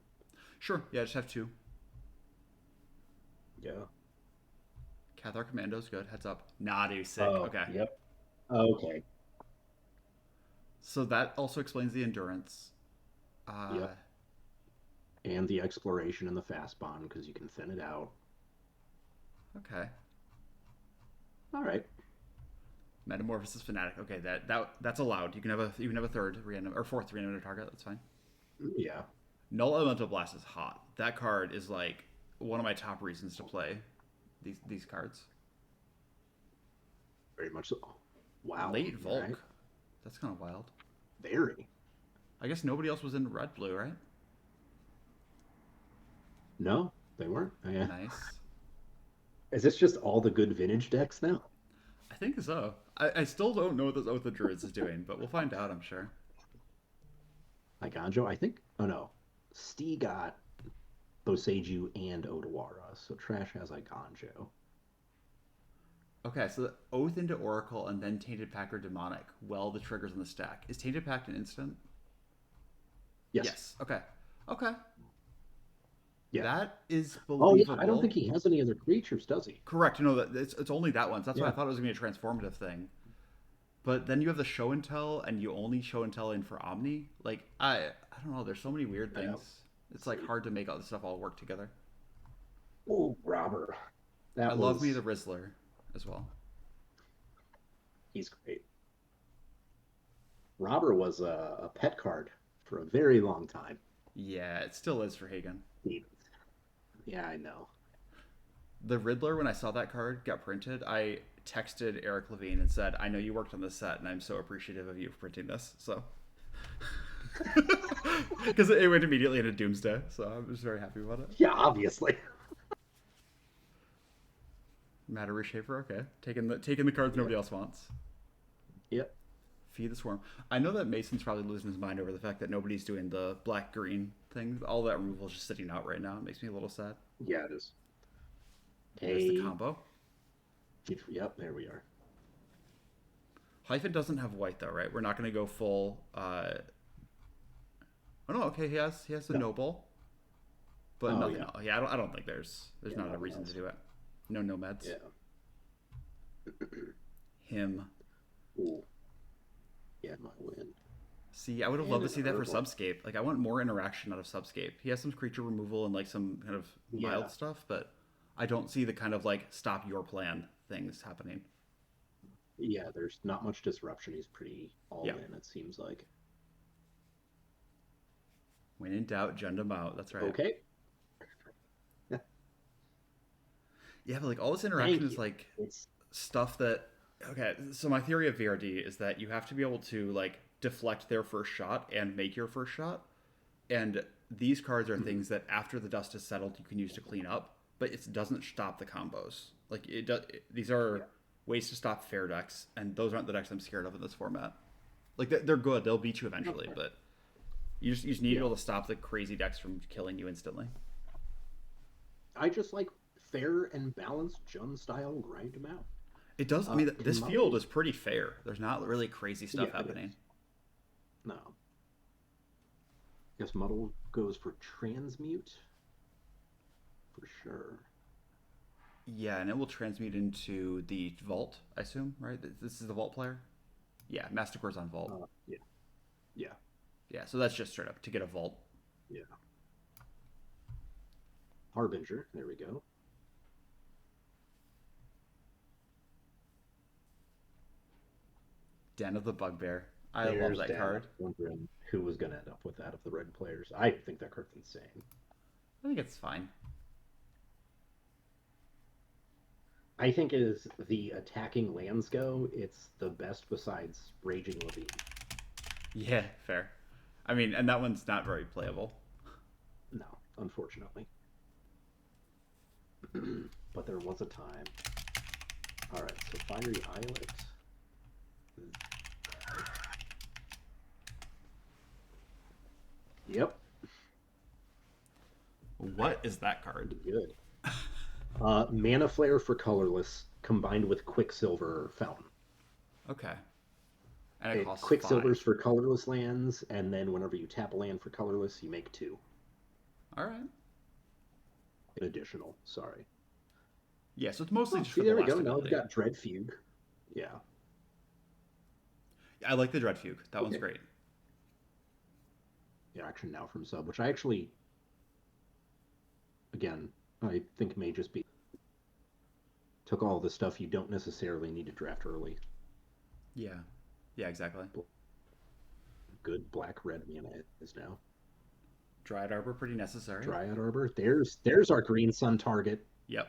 Sure. Yeah, just have two. Yeah. Cathar Commando's good. Heads up. Nadu, sick. Oh, Okay. yep. Okay. So that also explains the endurance. Uh, Yep. And the exploration and the fast bond because you can thin it out. okay. All right. Metamorphosis Fanatic. Okay, that's allowed. You can have a third random or fourth random target. That's fine. Yeah. Null Elemental Blast is hot. That card is like one of my top reasons to play these cards. Very much so. Wow. Late All Volk. right. That's kind of wild. Very. I guess nobody else was in red blue, right? No, they weren't. Yeah. Nice. Is this just all the good vintage decks now? I think so. I still don't know what this Oath of Druids is doing, but we'll find out, I'm sure. Iganjo, I think. Oh no. Stee got Boseiju and Odawara, so Trash has Iganjo. Okay, so the Oath into Oracle and then Tainted Pact or Demonic. Well, the triggers in the stack. Is Tainted Pact an instant? Yes. Yes. Okay. Okay. Yeah. That is Oh yeah, I don't believable. think he has any other creatures, does he? Correct. You know that it's only that one. So that's why I Yeah. thought it was gonna be a transformative thing. But then you have the show and tell, and you only show and tell in for Omni. Like I don't know. There's so many weird Yeah. things. It's like hard to make all this stuff all work together. Oh, Robber. I That love me the was Rizzler as well. he's great. Robber was a pet card for a very long time. Yeah, it still is for Hagen. Yeah, I know. The Riddler, when I saw that card got printed, I texted Eric Levine and said, "I know you worked on this set, and I'm so appreciative of you for printing this." So, because it went immediately into Doomsday, so I'm just very happy about it. Yeah, obviously. Matter Reshaper, okay, taking the cards nobody else wants. Yep. Feed the Swarm. I know that Mason's probably losing his mind over the fact that nobody's doing the black green thing. All that removal is just sitting out right now. It makes me a little sad. Yeah, it is. There's the combo. Yep, there we are. Hyphen doesn't have white though, right? We're not going to go full. Oh no, okay, he has the No. noble, but Oh, nothing yeah. else. Yeah, I don't think there's Yeah, not a nothing reason else. to do it. No nomads. Yeah. Him. Ooh. Yeah, my win. See, I would have And loved to an see that for herbal. Subscape. Like, I want more interaction out of Subscape. He has some creature removal and like some kind of mild Yeah. stuff, but I don't see the kind of like stop your plan things happening. Yeah, there's not much disruption. He's pretty all Yeah. in, it seems like. When in doubt, Jund them out. That's right. Okay. Yeah, but like all this interaction Thank is you. like It's stuff that. Okay, so my theory of VRD is that you have to be able to like deflect their first shot and make your first shot, and these cards are mm, things that after the dust is settled you can use to clean up, but it doesn't stop the combos. Like it does. These are yeah. ways to stop fair decks, and those aren't the decks I'm scared of in this format. Like they're good; they'll beat you eventually, Okay. but you just need to be Yeah. able to stop the crazy decks from killing you instantly. I just like fair and balanced Jun style grind them out. It does. I mean, Can this field Muddle? is pretty fair. There's not really crazy Yeah, stuff it happening. is. No. Guess Muddle goes for transmute for sure. Yeah, and it will transmute into the vault, I assume, right? This is the vault player. Yeah, Mastercore's on vault. Yeah. Yeah. Yeah, so that's just straight up to get a vault. Yeah. Harbinger. There we go. Den of the Bugbear. I love There's that Dan. card. Wondering who was going to end up with that of the red players. I think that card's insane. I think it's fine. I think as the attacking lands go, it's the best besides Raging Levine. Yeah, fair. I mean, and that one's not very playable. No, unfortunately. But there was a time. All right, so Fiery Islet. Yep, What is that card? good. Mana Flare for colorless combined with Quicksilver Fountain. Okay. And it It costs Quicksilver's 5. for colorless lands, and then whenever you tap a land for colorless, you make two. Alright. Additional, sorry. Yeah, so it's mostly Oh, just see, for the there we last go. Now we've ability. got Dread Fugue. Yeah. I like the Dread Fugue. That one's Okay. great. Yeah, action now from sub, which I actually, again, I think may just be took all the stuff you don't necessarily need to draft early. Yeah. Yeah, exactly. Good black red mana is now. Dryad Arbor, pretty necessary. Dryad Arbor. There's our green sun target. Yep.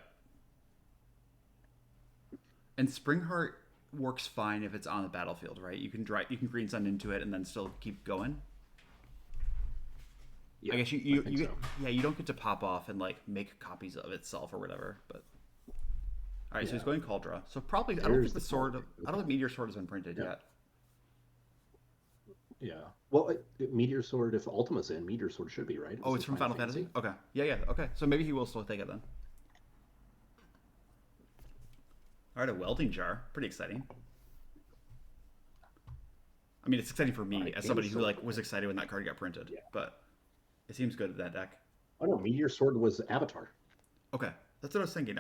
And Springheart works fine if it's on the battlefield, right? You can green sun into it and then still keep going. I Yeah, guess you I you, think you get, so. yeah, you don't get to pop off and like make copies of itself or whatever. But all right, so he's Yeah. going Cauldra. So probably I don't think There's the the sword. target. I don't Okay. think Meteor Sword has been printed Yeah. yet. Yeah. Well, Meteor Sword, if Ultima's in, Meteor Sword should be, right? Oh, This it's is from Final Fantasy. Okay, yeah, yeah, okay. So maybe he will still take it then. All right, a welding jar, pretty exciting. I mean, it's exciting for All me right, as Game somebody who Sword. like was excited when that card got printed, Yeah. but it seems good that deck. Oh no, Meteor Sword was Avatar. Okay, that's what I was thinking.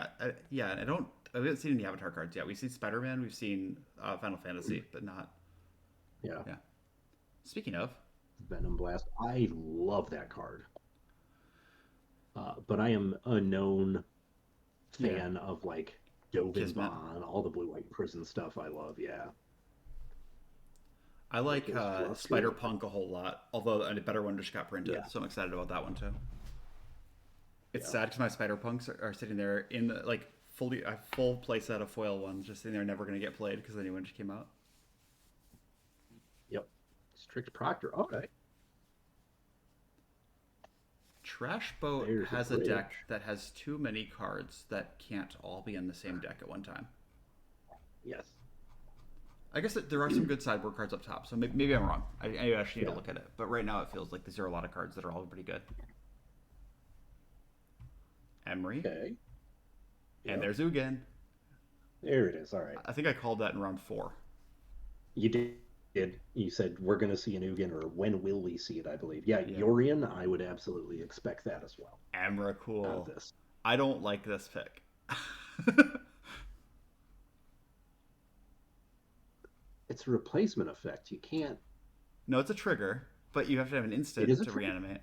Yeah, I don't. I haven't seen any Avatar cards yet. We've seen Spider Man, we've seen Final Fantasy, but not. Yeah. Yeah. Speaking of Venom Blast. I love that card. But I am a known yeah, fan of like Dovin Kismet. Bond, all the Blue White Prison stuff. I love. Yeah. I like Focus, Spider Fluster. Punk a whole lot, although a better one just got printed, Yeah. so I'm excited about that one too. It's Yeah. sad because my Spider Punks are sitting there in the, like fully a full playset of foil ones, just sitting there never going to get played because the new one just came out. Yep. Strict Proctor. Okay. Trash Boat There's a has a deck bridge. that has too many cards that can't all be in the same deck at one time. Yes. I guess that there are some good sideboard cards up top, so maybe I'm wrong. I actually need to Yeah. look at it. But right now it feels like these are a lot of cards that are all pretty good. Emery. Okay. And Yep. there's Ugin. There it is. All right. I think I called that in round 4. You did. You said we're going to see an Ugin, or when will we see it? I believe. Yeah, Yeah. Yorion. I would absolutely expect that as well. Out of Emrakul. this. I don't like this pick. It's a replacement effect. You can't. No, it's a trigger, but you have to have an It instant is a to trigger. reanimate.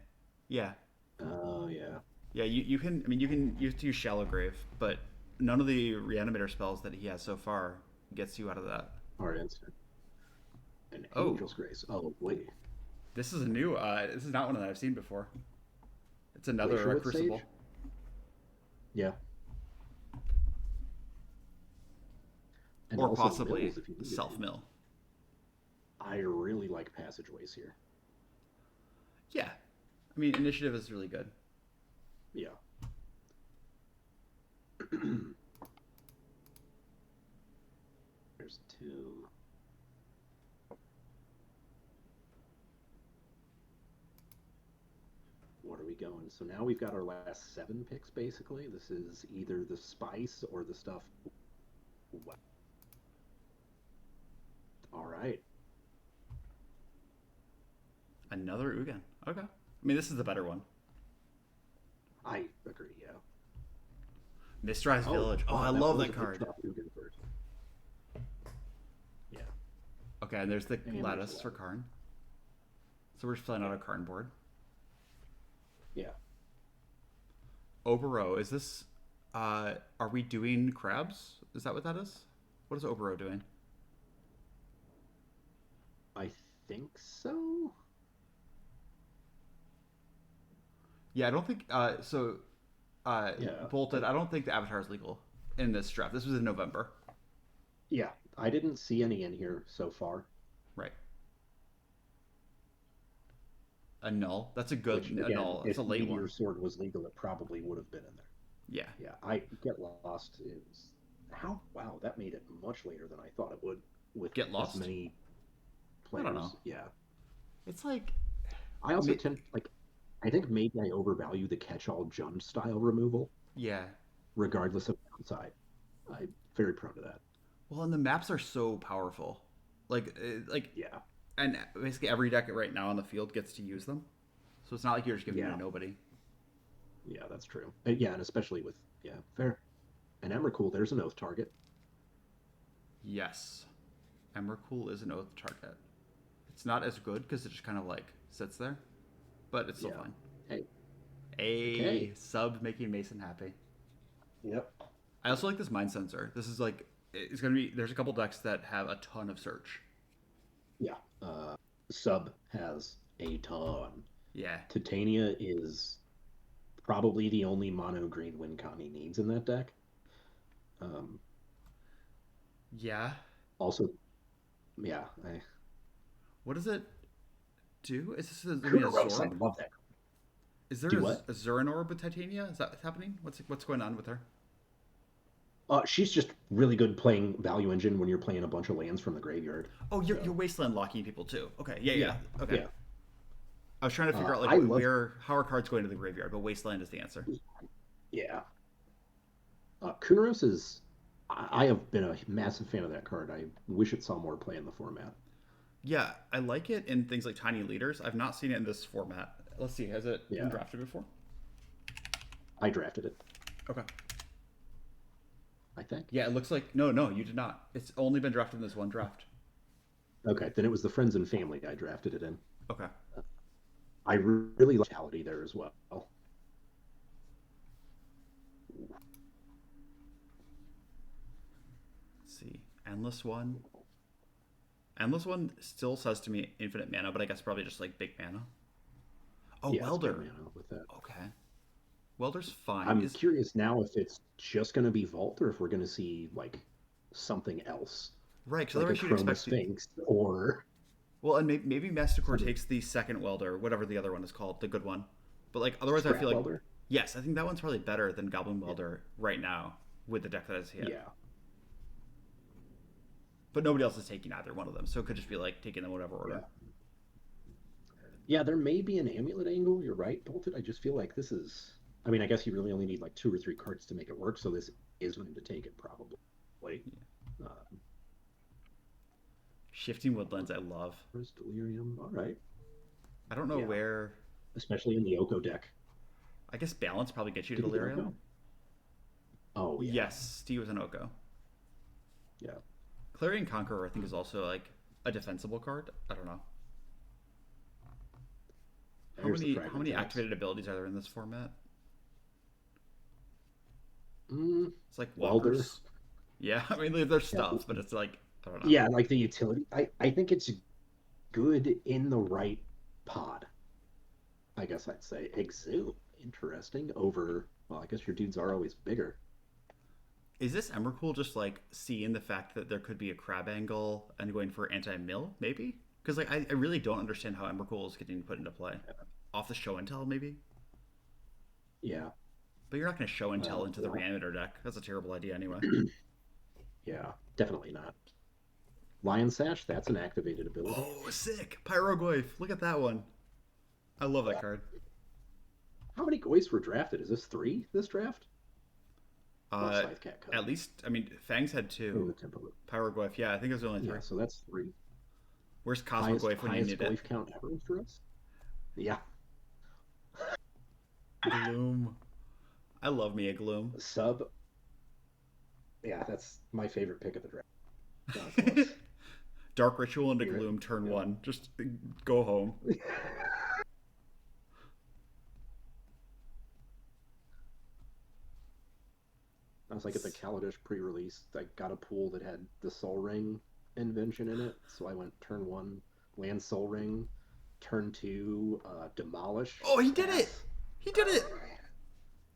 Yeah. Oh yeah. Yeah, you can. I mean, you can use Shallow Grave, but none of the reanimator spells that he has so far gets you out of that. Or instant. An Oh, Angel's Grace. Oh wait. This is a new. This is not one that I've seen before. It's another Glacier with Crucible. Sage. Yeah, and Or also possibly mills if you needed self to. mill. I really like passageways here. Yeah. I mean, initiative is really good. Yeah. There's two. What are we going? So now we've got our last 7 picks basically. This is either the spice or the stuff. All right. Another Ugin. Okay. I mean, this is the better one. I agree, yeah. Mistrise Village. Oh, I love that card. First. Yeah. Okay, and there's the And lattice there's for Karn. So we're just playing out a Karn board. Yeah. Obero, is this... are we doing crabs? Is that what that is? What is Obero doing? I think so. Yeah, I don't think... Yeah. Bolted, I don't think the Avatar is legal in this draft. This was in November. Yeah. I didn't see any in here so far. Right. A null. That's a good Which, again, null. It's if a late Meteor one. Sword was legal, it probably would have been in there. Yeah. Yeah, I Get Lost is how wow, that made it much later than I thought it would with Get Lost? as many I players. don't know. Yeah. It's like... I also tend like I think maybe I overvalue the catch-all Jund style removal, Yeah. regardless of downside. I'm very prone to that. Well, and the maps are so powerful. Like, Yeah. and basically every deck right now on the field gets to use them. So it's not like you're just giving it Yeah. to nobody. Yeah, that's true. Yeah, and especially with fair. And Emrakul, there's an oath target. Yes. Emrakul is an oath target. It's not as good because it just kind of like sits there, but it's still Yeah. fine. Hey. A Okay. sub making Mason happy. Yep. I also like this Mind Sensor. This is like, it's going to be, there's a couple decks that have a ton of search. Yeah. Sub has a ton. Yeah. Titania is probably the only mono green win con he needs in that deck. Yeah. Also, yeah, What does it do? Is this a Kuros, I Zorb? love that. Is there Do a, what? a Zuranorb with Titania? Is that happening? What's going on with her? She's just really good playing Value Engine when you're playing a bunch of lands from the graveyard. Oh, you're Wasteland locking people too. Okay, yeah. Okay. Yeah. I was trying to figure out I love- how are cards going to the graveyard, but Wasteland is the answer. Yeah. Kunos is. I have been a massive fan of that card. I wish it saw more play in the format. Yeah, I like it in things like Tiny Leaders. I've not seen it in this format. Let's see, has it been drafted before? I drafted it, Okay. I think. Yeah, it looks like no, you did not. It's only been drafted in this one draft. Okay, then it was the Friends and Family I drafted it in. Okay. I really like Vitality there as well. Let's see. Endless One. Endless One still says to me infinite mana, but I guess probably just like big mana. Oh, Yeah, it's Welder. good mana with that. Okay. Welder's fine. I'm curious now if it's just going to be Vault or if we're going to see like something else, Right, because like a otherwise you'd Chroma expect Sphinx or Well, and maybe Masticore takes the second Welder, whatever the other one is called, the good one. But like otherwise, I Scrap feel like Welder. yes, I think that one's probably better than Goblin Welder right now with the deck that is here. Yeah, But nobody else is taking either one of them, so it could just be like taking them whatever order. yeah. There may be an Amulet angle. You're right, Bolted. I just feel like this is. I mean, I guess you really only need like 2 or 3 cards to make it work, so this is going to take it probably. Shifting Woodlands, I love. First Delirium. All right. I don't know Yeah. where. Especially in the Oko deck. I guess balance probably gets you to Did he get Delirium. Oko? Oh yeah. Yes, Steve was an Oko. Yeah. Clarion Conqueror, I think, is also like a defensible card. I don't know. How Here's the many Fragment Axe. activated abilities are there in this format? Mm, It's like Welder. walkers. Yeah, I mean there's stuff, but it's like I don't know. yeah, like the utility. I think it's good in the right Pod, I guess I'd say. Exhume, interesting. Over, well, I guess your dudes are always bigger. Is this Emrakul just like seeing the fact that there could be a crab angle and going for anti-mill, maybe? Because like I really don't understand how Emrakul is getting put into play. Off the show and tell, maybe? Yeah. But you're not going to show and tell into the Well, Reanimator deck. That's a terrible idea anyway. yeah, definitely not. Lion Sash, that's an activated ability. Oh, sick! Pyroglyph. Look at that one. I love that card. How many Goys were drafted? Is this three this draft? Well, Uh, Scythe Cat at Cub. least, I mean, Fangs had In two. the tempo. Pyroglyph, yeah, I think it was only three. Yeah, so that's three. Where's Highest Cosmoglyph when you highest need it? Goyf count ever for us. Yeah. Gloom. I love me a Gloom. Sub. Yeah, that's my favorite pick of the draft. Not close. Dark Ritual into You're Gloom, turn it. one. Just go home. Yeah. I was like at the Kaladesh pre-release. I got a pool that had the Soul Ring invention in it, so I went turn one, land Soul Ring, turn two, demolish. Oh, he did it! Pass. He did it!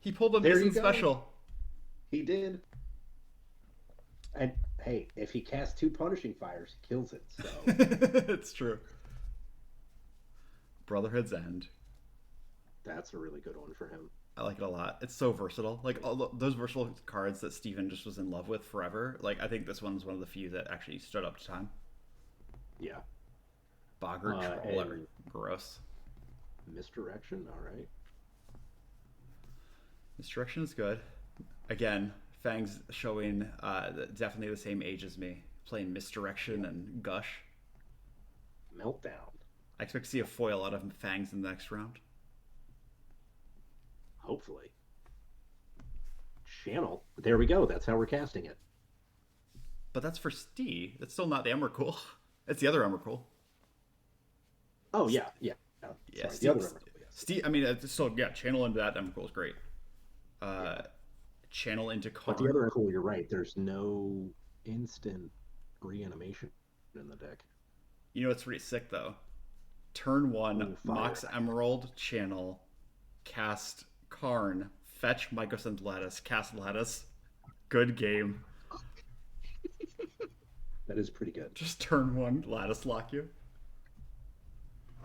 He pulled a There you missing go. special. He did. And hey, if he casts two punishing fires, he kills it. So It's true. Brotherhood's End. that's a really good one for him. I like it a lot. It's so versatile. Like all those versatile cards that Steven just was in love with forever. Like I think this one's one of the few that actually stood up to time. Yeah. Boggart Troller. And Gross. misdirection. All right. Misdirection is good. Again, Fang's showing definitely the same age as me, playing Misdirection Yeah. and Gush. Meltdown. I expect to see a foil out of Fangs in the next round. Hopefully. Channel. There we go. That's how we're casting it. But that's for Stee. That's still not the Emrakul. It's the other Emrakul. Oh yeah, yeah. Yeah, Sorry, the other Emrakul. Yes. Stee. I mean, so yeah, channel into that Emrakul is great. Uh, Yeah. channel into But the Karn. other Emrakul, you're right. There's no instant reanimation in the deck. You know what's pretty sick though? Turn one, Ooh, fire. Mox Emerald, channel, cast Karn, fetch Mycosynth Lattice, cast Lattice. Good game. That is pretty good. Just turn one, Lattice lock you.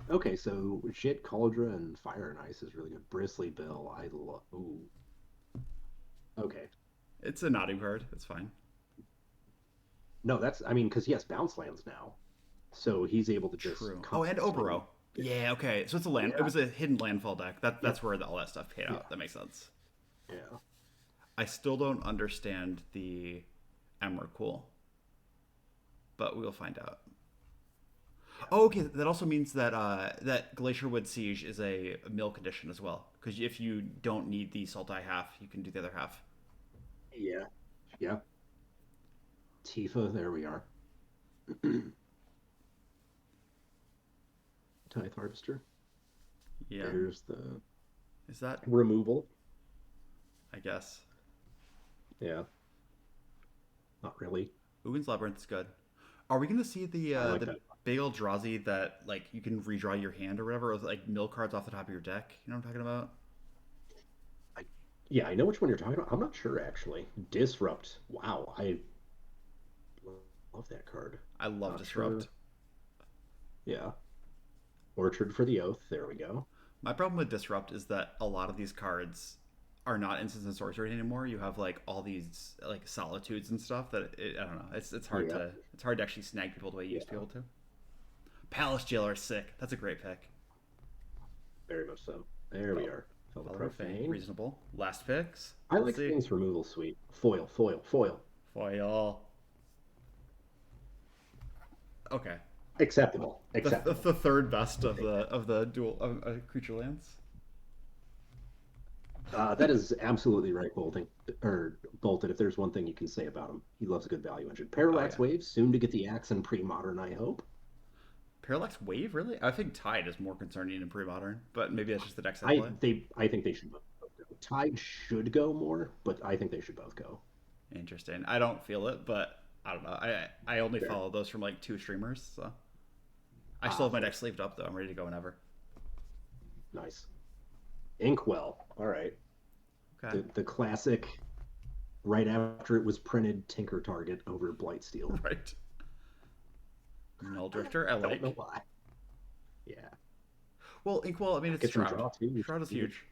Okay, so Jit, Cauldra, and Fire and Ice is really good. Bristly Bill, I love. Ooh. Okay. It's a Nadu card. It's fine. No, that's. I mean, because he has bounce lands now, so he's able to just True. Oh, and constantly. Obero. Yeah, okay. So it's a land. It Yeah. was a hidden landfall deck. Yep. That's where all that stuff paid Yeah. out. That makes sense. Yeah. I still don't understand the Emrakul, but we'll find out. Yeah. Oh, okay. That also means that that Glacier Wood Siege is a mill condition as well. Because if you don't need the Sultai half, you can do the other half. Yeah. Yeah. Tifa, there we are. Tithe Harvester. Yeah. There's the Is that? removal. I guess. Yeah. Not really. Ugin's Labyrinth is good. Are we gonna see I like the that. big Eldrazi that like you can redraw your hand or whatever, or like mill cards off the top of your deck? You know what I'm talking about? I, yeah, I know which one you're talking about. I'm not sure actually. Disrupt. Wow, I love that card. I love Not sure. Disrupt. Yeah. Orchard for the Oath. There we go. My problem with Disrupt is that a lot of these cards are not instants and sorcery anymore. You have like all these like solitudes and stuff that I don't know. It's hard Yeah. to actually snag people the way you used to be Yeah. able to. Palace Jailer is sick. That's a great pick. Very much so. There we Fel- are. Fellow Fellow Profane, Profane. reasonable. Last picks. I Let's like see. things removal suite. Foil, foil, foil. Foil. Okay. Acceptable. The Acceptable. third best of the dual creature lands. That is absolutely right, Bolting or Bolted. If there's one thing you can say about him, he loves a good value engine. Oh Parallax yeah. Waves soon to get the axe in pre-modern. I hope. Parallax Wave, really? I think Tide is more concerning in pre-modern, but maybe that's just the decks I I play. they I think they should both go. Tide should go more, but I think they should both go. Interesting. I don't feel it, but I don't know. I only Fair. follow those from like two streamers, so I still have my Fair. deck sleeved up though. I'm ready to go whenever. Nice. Inkwell. All right. Okay. The classic right after it was printed Tinker Target over Blightsteel. Right. Null Drifter, I Don't know like. why. Yeah. Well, Inkwell, I mean, it's Get some Shroud. draw too, which Shroud is is good. huge.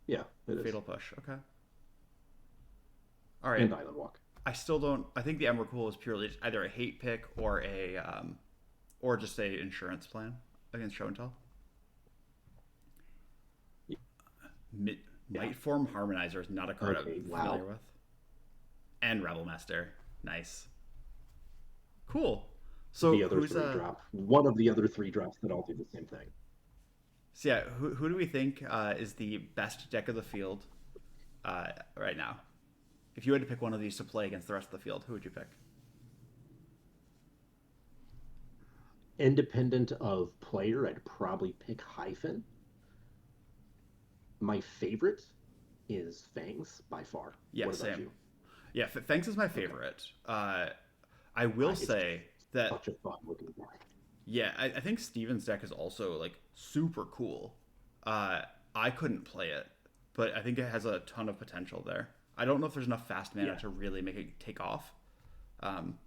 Yeah, it is. Fatal Push. Okay. All right. And Island Walk. I still don't. I think the Emrakul is purely either a hate pick or just a insurance plan against Show and Tell. Yeah. Might Form Harmonizer is not a card Okay. I'm Wow. familiar with. And Rebel Master. Nice. Cool. So The other who's three drop. One of the other three drops that all do the same thing. so yeah, who do we think is the best deck of the field right now? If you had to pick one of these to play against the rest of the field, who would you pick? Independent of player, I'd probably pick Hyphen. My favorite is Fangs by far. Yeah, What about same. you? Yeah, Fangs is my Okay. favorite. I will It's say that such a fun looking deck. yeah, I think Steven's deck is also like super cool. Uh, I couldn't play it, but I think it has a ton of potential there. I don't know if there's enough fast mana Yeah, to really make it take off. Um,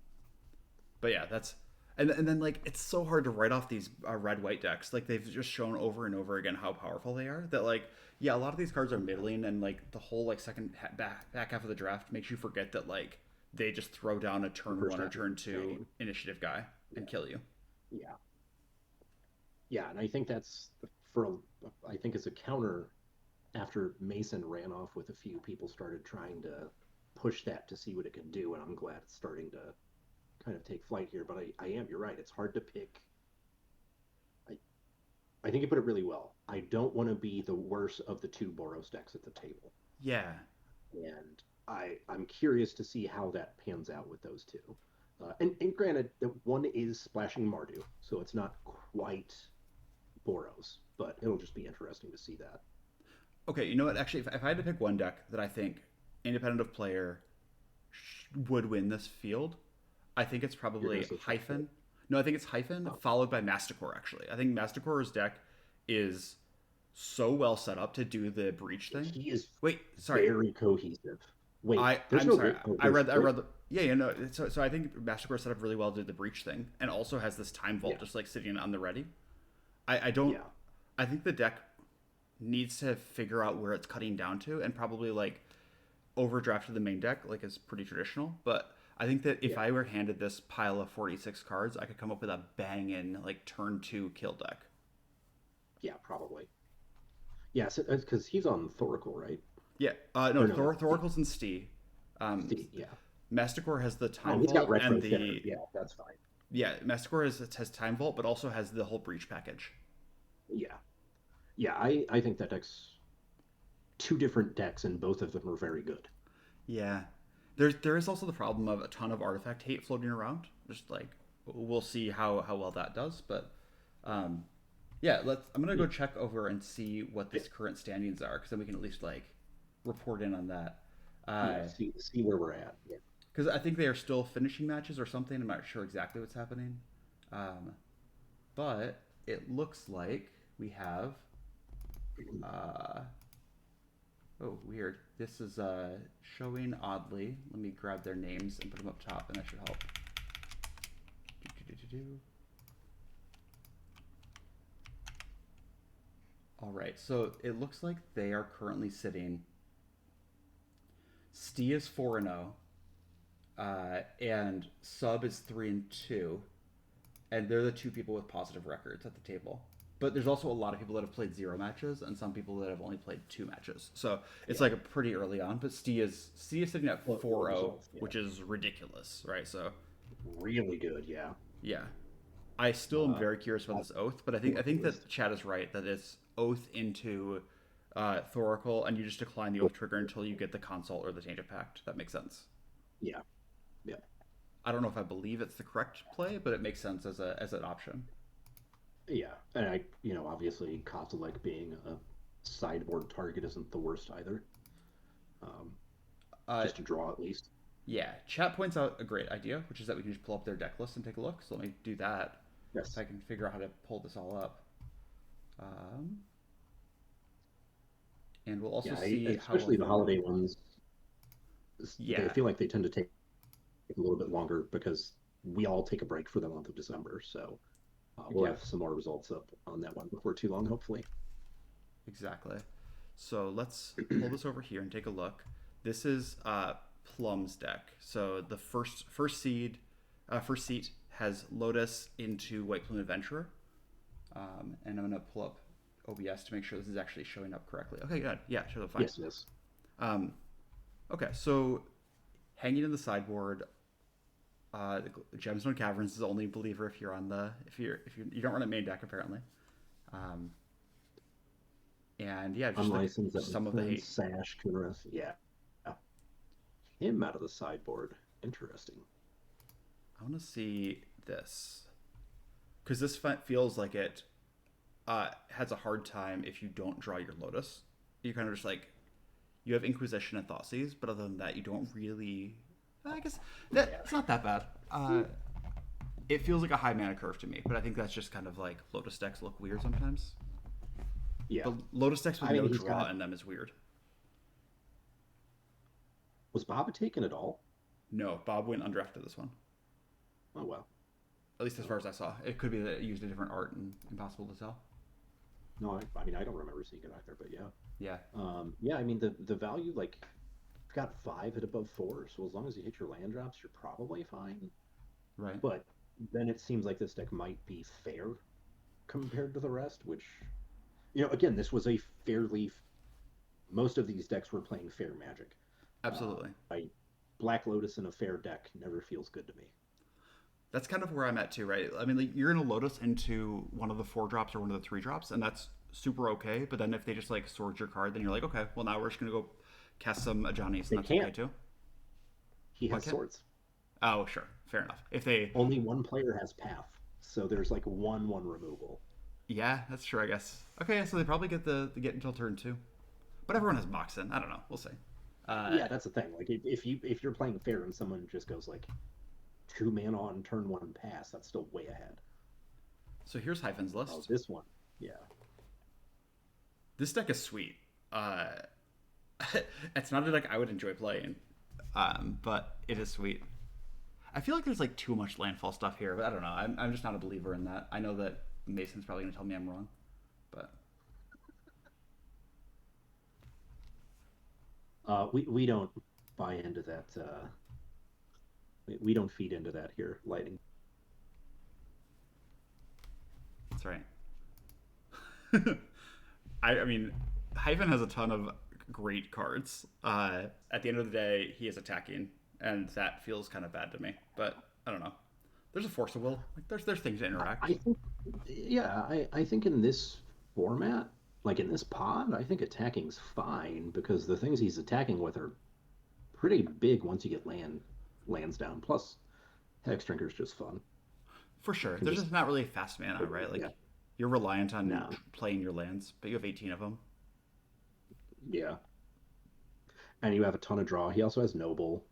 but yeah, that's and then like it's so hard to write off these red white decks. Like they've just shown over and over again how powerful they are. That like yeah, a lot of these cards are middling, and like the whole like back half of the draft makes you forget that like they just throw down a the turn first one or half is turn two insane. initiative guy Yeah, and kill you. yeah, yeah. And I think that's for I think as a counter after Mason ran off with a few, people started trying to push that to see what it can do, and I'm glad it's starting to kind of take flight here. But I am, you're right. It's hard to pick. I, I think you put it really well. I don't want to be the worst of the two Boros decks at the table, Yeah, and I'm curious to see how that pans out with those two. And granted, that one is splashing Mardu, so it's not quite Boros, but it'll just be interesting to see that. okay, you know what? Actually, if I had to pick one deck that I think independent of player would win this field, I think it's You're gonna probably say chat pit. Hyphen. No, I think it's Hyphen Oh, followed by Masticore. Actually, I think Masticore's deck is so well set up to do the breach thing. he is Wait, sorry. very cohesive. Wait, there's I'm no sorry. break. Oh, I there's read break. the yeah, yeah, no. So I think Masticore set up really well to do the breach thing, and also has this time vault Yeah, just like sitting on the ready. I don't. yeah, I think the deck needs to figure out where it's cutting down to, and probably like overdrafted the main deck, like is pretty traditional. But I think that if yeah, I were handed this pile of 46 cards, I could come up with a banging like turn two kill deck. yeah, probably. Yeah, so, because he's on Thoracle, right? Yeah, no, Or no, that's Steve. Thoracle's and Stee. Steve, yeah. Masticore has the Oh, time he's got vault retro and fitter. the Yeah, that's fine. yeah, Masticore has time vault, but also has the whole breach package. Yeah, yeah. I think that deck's two different decks, and both of them are very good. Yeah, there is also the problem of a ton of artifact hate floating around. Just like we'll see how well that does, but um, yeah, let's. I'm gonna go Yeah, check over and see what yeah, this current standings are, because then we can at least like report in on that. yeah. See where we're at. Yeah. Because I think they are still finishing matches or something. I'm not sure exactly what's happening, um, but it looks like we have. Uh, oh, weird. This is showing oddly. Let me grab their names and put them up top, and that should help. Do. All right, so it looks like they are currently sitting. Stee is 4-0, and Sub is 3-2, and they're the two people with positive records at the table. But there's also a lot of people that have played zero matches, and some people that have only played two matches. So it's Yeah. like a pretty early on. But Stee is sitting at Well 4-0, results. Yeah. which is ridiculous, right? So Really good. Yeah. yeah, I still am Uh, very curious about I'll this oath, but pull I up the think that list. Chad is right that it's oath into Thoracle, and you just decline the oath trigger until you get the consult or the tainted pact. That makes sense. Yeah. Yeah. I don't know if I believe it's the correct play, but it makes sense as an option. Yeah. And obviously, Kozilek being a sideboard target isn't the worst either. Um, Uh, just to draw at least. yeah, chat points out a great idea, which is that we can just pull up their deck list and take a look. So let me do that if Yes. I can figure out how to pull this all up. Um, and we'll also Yeah, see how especially the holiday everyone. ones. They Yeah, feel like they tend to take a little bit longer because we all take a break for the month of December. So we'll yeah, have some more results up on that one before too long, hopefully. exactly. So let's pull this over here and take a look. This is Plum's deck. So the first seat has Lotus into White Plume Adventurer, and I'm gonna pull up OBS to make sure this is actually showing up correctly. Okay, good. Yeah, shows up fine. Yes, yes. Um, okay, so hanging in the sideboard, Gemstone Caverns is the only believer if you're on the if you don't run a main deck apparently. Um, and yeah, just like Unlicensed, that some makes of the sense. hate. Sash, Kunaris, yeah. Him out of the sideboard. Interesting. I want to see this because this feels like it has a hard time if you don't draw your Lotus. You kind of just like you have Inquisition and Thoughtseize, but other than that, you don't really. I guess that Yeah. it's not that bad. It feels like a high mana curve to me, but I think that's just kind of like Lotus decks look weird sometimes. Yeah. But Lotus decks with I no mean, he's draw got. in them is weird. Was Boba taken at all? No, Bob went undrafted this one. Oh, well. At least as far as I saw. It could be that it used a different art and impossible to tell. No, I mean, I don't remember seeing it either, but yeah. Yeah, Yeah, I mean, the value, like, you've got 5 at above 4, so as long as you hit your land drops, you're probably fine. right. But then it seems like this deck might be fair compared to the rest, which, again, this was a fairly. Most of these decks were playing fair Magic. Absolutely. I Black Lotus in a fair deck never feels good to me. That's kind of where I'm at too, right? I mean, like you're gonna Lotus into one of the 4 drops or one of the 3 drops, and that's super okay. But then if they just like sword your card, then you're like, okay, well now we're just gonna go cast some Ajani's, and They that's okay can't. too. He Why has can't? swords. Oh, sure, fair enough. If they, Only one player has Path, so there's like one removal. yeah, that's true, I guess. Okay, so they probably get the get until turn 2, but everyone has Moxen. I don't know. We'll see. Uh, Yeah, that's the thing. Like if you're playing fair and someone just goes like 2 mana on turn 1 pass, that's still way ahead. so here's Hyphen's Oh, list. this one, yeah. This deck is sweet. It's not a deck I would enjoy playing, but it is sweet. I feel like there's like too much landfall stuff here, but I don't know. I'm just not a believer in that. I know that Mason's probably gonna tell me I'm wrong, but We don't buy into that. We don't feed into that here. Lighting. that's right. I mean, Hyphen has a ton of great cards. At the end of the day, he is attacking, and that feels kind of bad to me. But I don't know. There's a force of will. Like there's things to interact. I think, yeah, I think in this format, like in this pod, I think attacking's fine because the things he's attacking with are pretty big once you get lands down. Plus, Hex Drinker's just fun. For sure. Can There's just just not really fast mana, right? yeah, Like you're reliant on no, playing your lands, but you have 18 of them. yeah, and you have a ton of draw. He also has Noble,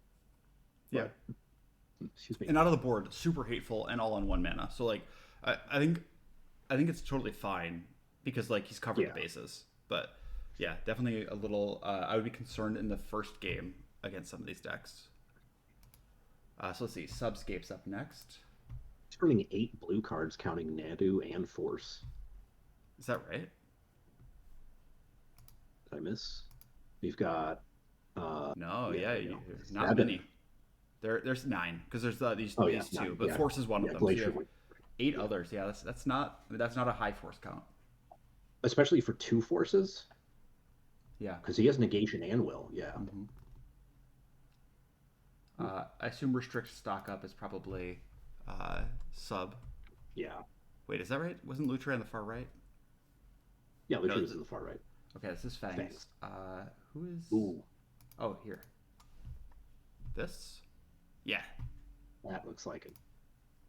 Yeah. but excuse me. And out of the board, super hateful and all on 1 mana. So like, I think it's totally fine because like he's covered the Yeah, bases. But yeah, definitely a little. I would be concerned in the first game against some of these decks. So let's see. Subscape's up next. he's turning 8 blue cards, counting Nadu and Force. Is that right? Did I miss? We've got No. yeah, Yeah. there you go. Not 7. many. There's 9 because there's Oh yeah, these two, 9. but Yeah, force is one of yeah. them. So you Glacier have Wing. 8 Yeah, others. Yeah, that's not a high force count. especially for 2 forces Yeah. because he has negation and will. Yeah, Hmm. I assume restrict stock up is probably sub. yeah, Wait, is that right? Wasn't Lutra on the far right? yeah. No. Lucius is in the far right. Okay, this is Fangs. Thanks. Who is? Ooh, Oh, here. This. Yeah, that looks like it.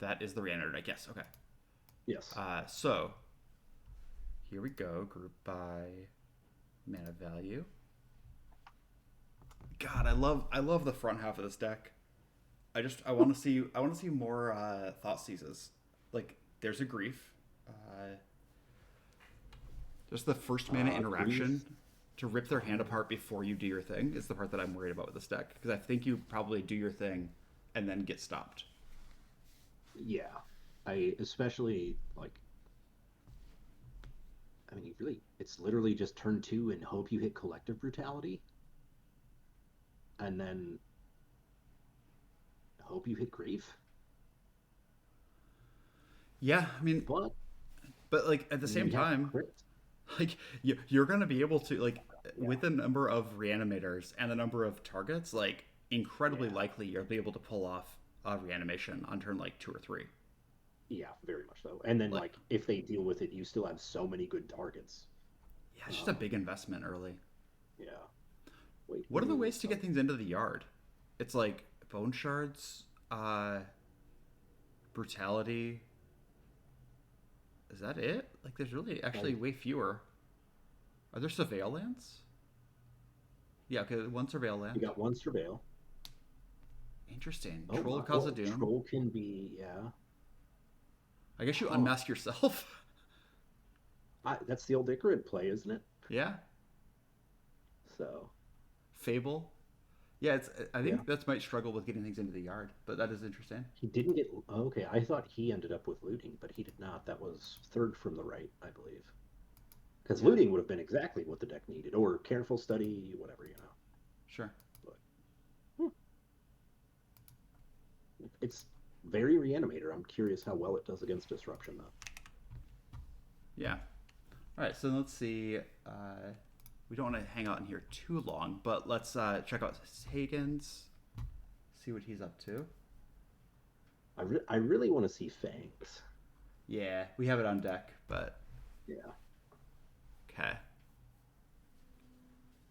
that is the Reanimator deck. Yes. Okay. Yes. So here we go. Group by mana value. God, I love the front half of this deck. I want to see more thought seizes. Like there's a grief. Just the first mana interaction Grief. to rip their hand apart before you do your thing is the part that I'm worried about with this deck. Because I think you probably do your thing and then get stopped. Yeah, I especially like. I mean, you really, it's literally just turn two and hope you hit Collective Brutality, and then hope you hit Grief. Yeah, I mean, But but like at the same you have time, crit. like you're gonna be able to like with the number of reanimators and the number of targets, like incredibly Yeah, likely you'll be able to pull off a reanimation on turn like 2 or 3. yeah, very much so. And then Like, like if they deal with it, you still have so many good targets. yeah, it's just a Um, big investment early. yeah. Wait, What let are the me ways look to up. get things into the yard? It's like bone shards, brutality. Is that it? Like, there's really actually Like way fewer. Are there surveil lands? Yeah, okay, one surveil you land. got one Surveil. Interesting. Oh Troll my, of well, Khazad-dûm. Troll can be, yeah. I guess you Huh. unmask yourself. That's the old Icarid play, isn't it? Yeah. So Fable. Yeah, it's. I yeah. think that might struggle with getting things into the yard, but that is interesting. He didn't get. Okay, I thought he ended up with looting, but he did not. That was third from the right, I believe. Because Yeah, looting would have been exactly what the deck needed, or careful study, whatever, you know. sure. But hmm, it's very reanimator. I'm curious how well it does against disruption, though. Yeah. All right, so let's see. We don't want to hang out in here too long, but let's check out Hagen's, see what he's up to. I really want to see Fangs. Yeah, we have it on deck, but Yeah, okay.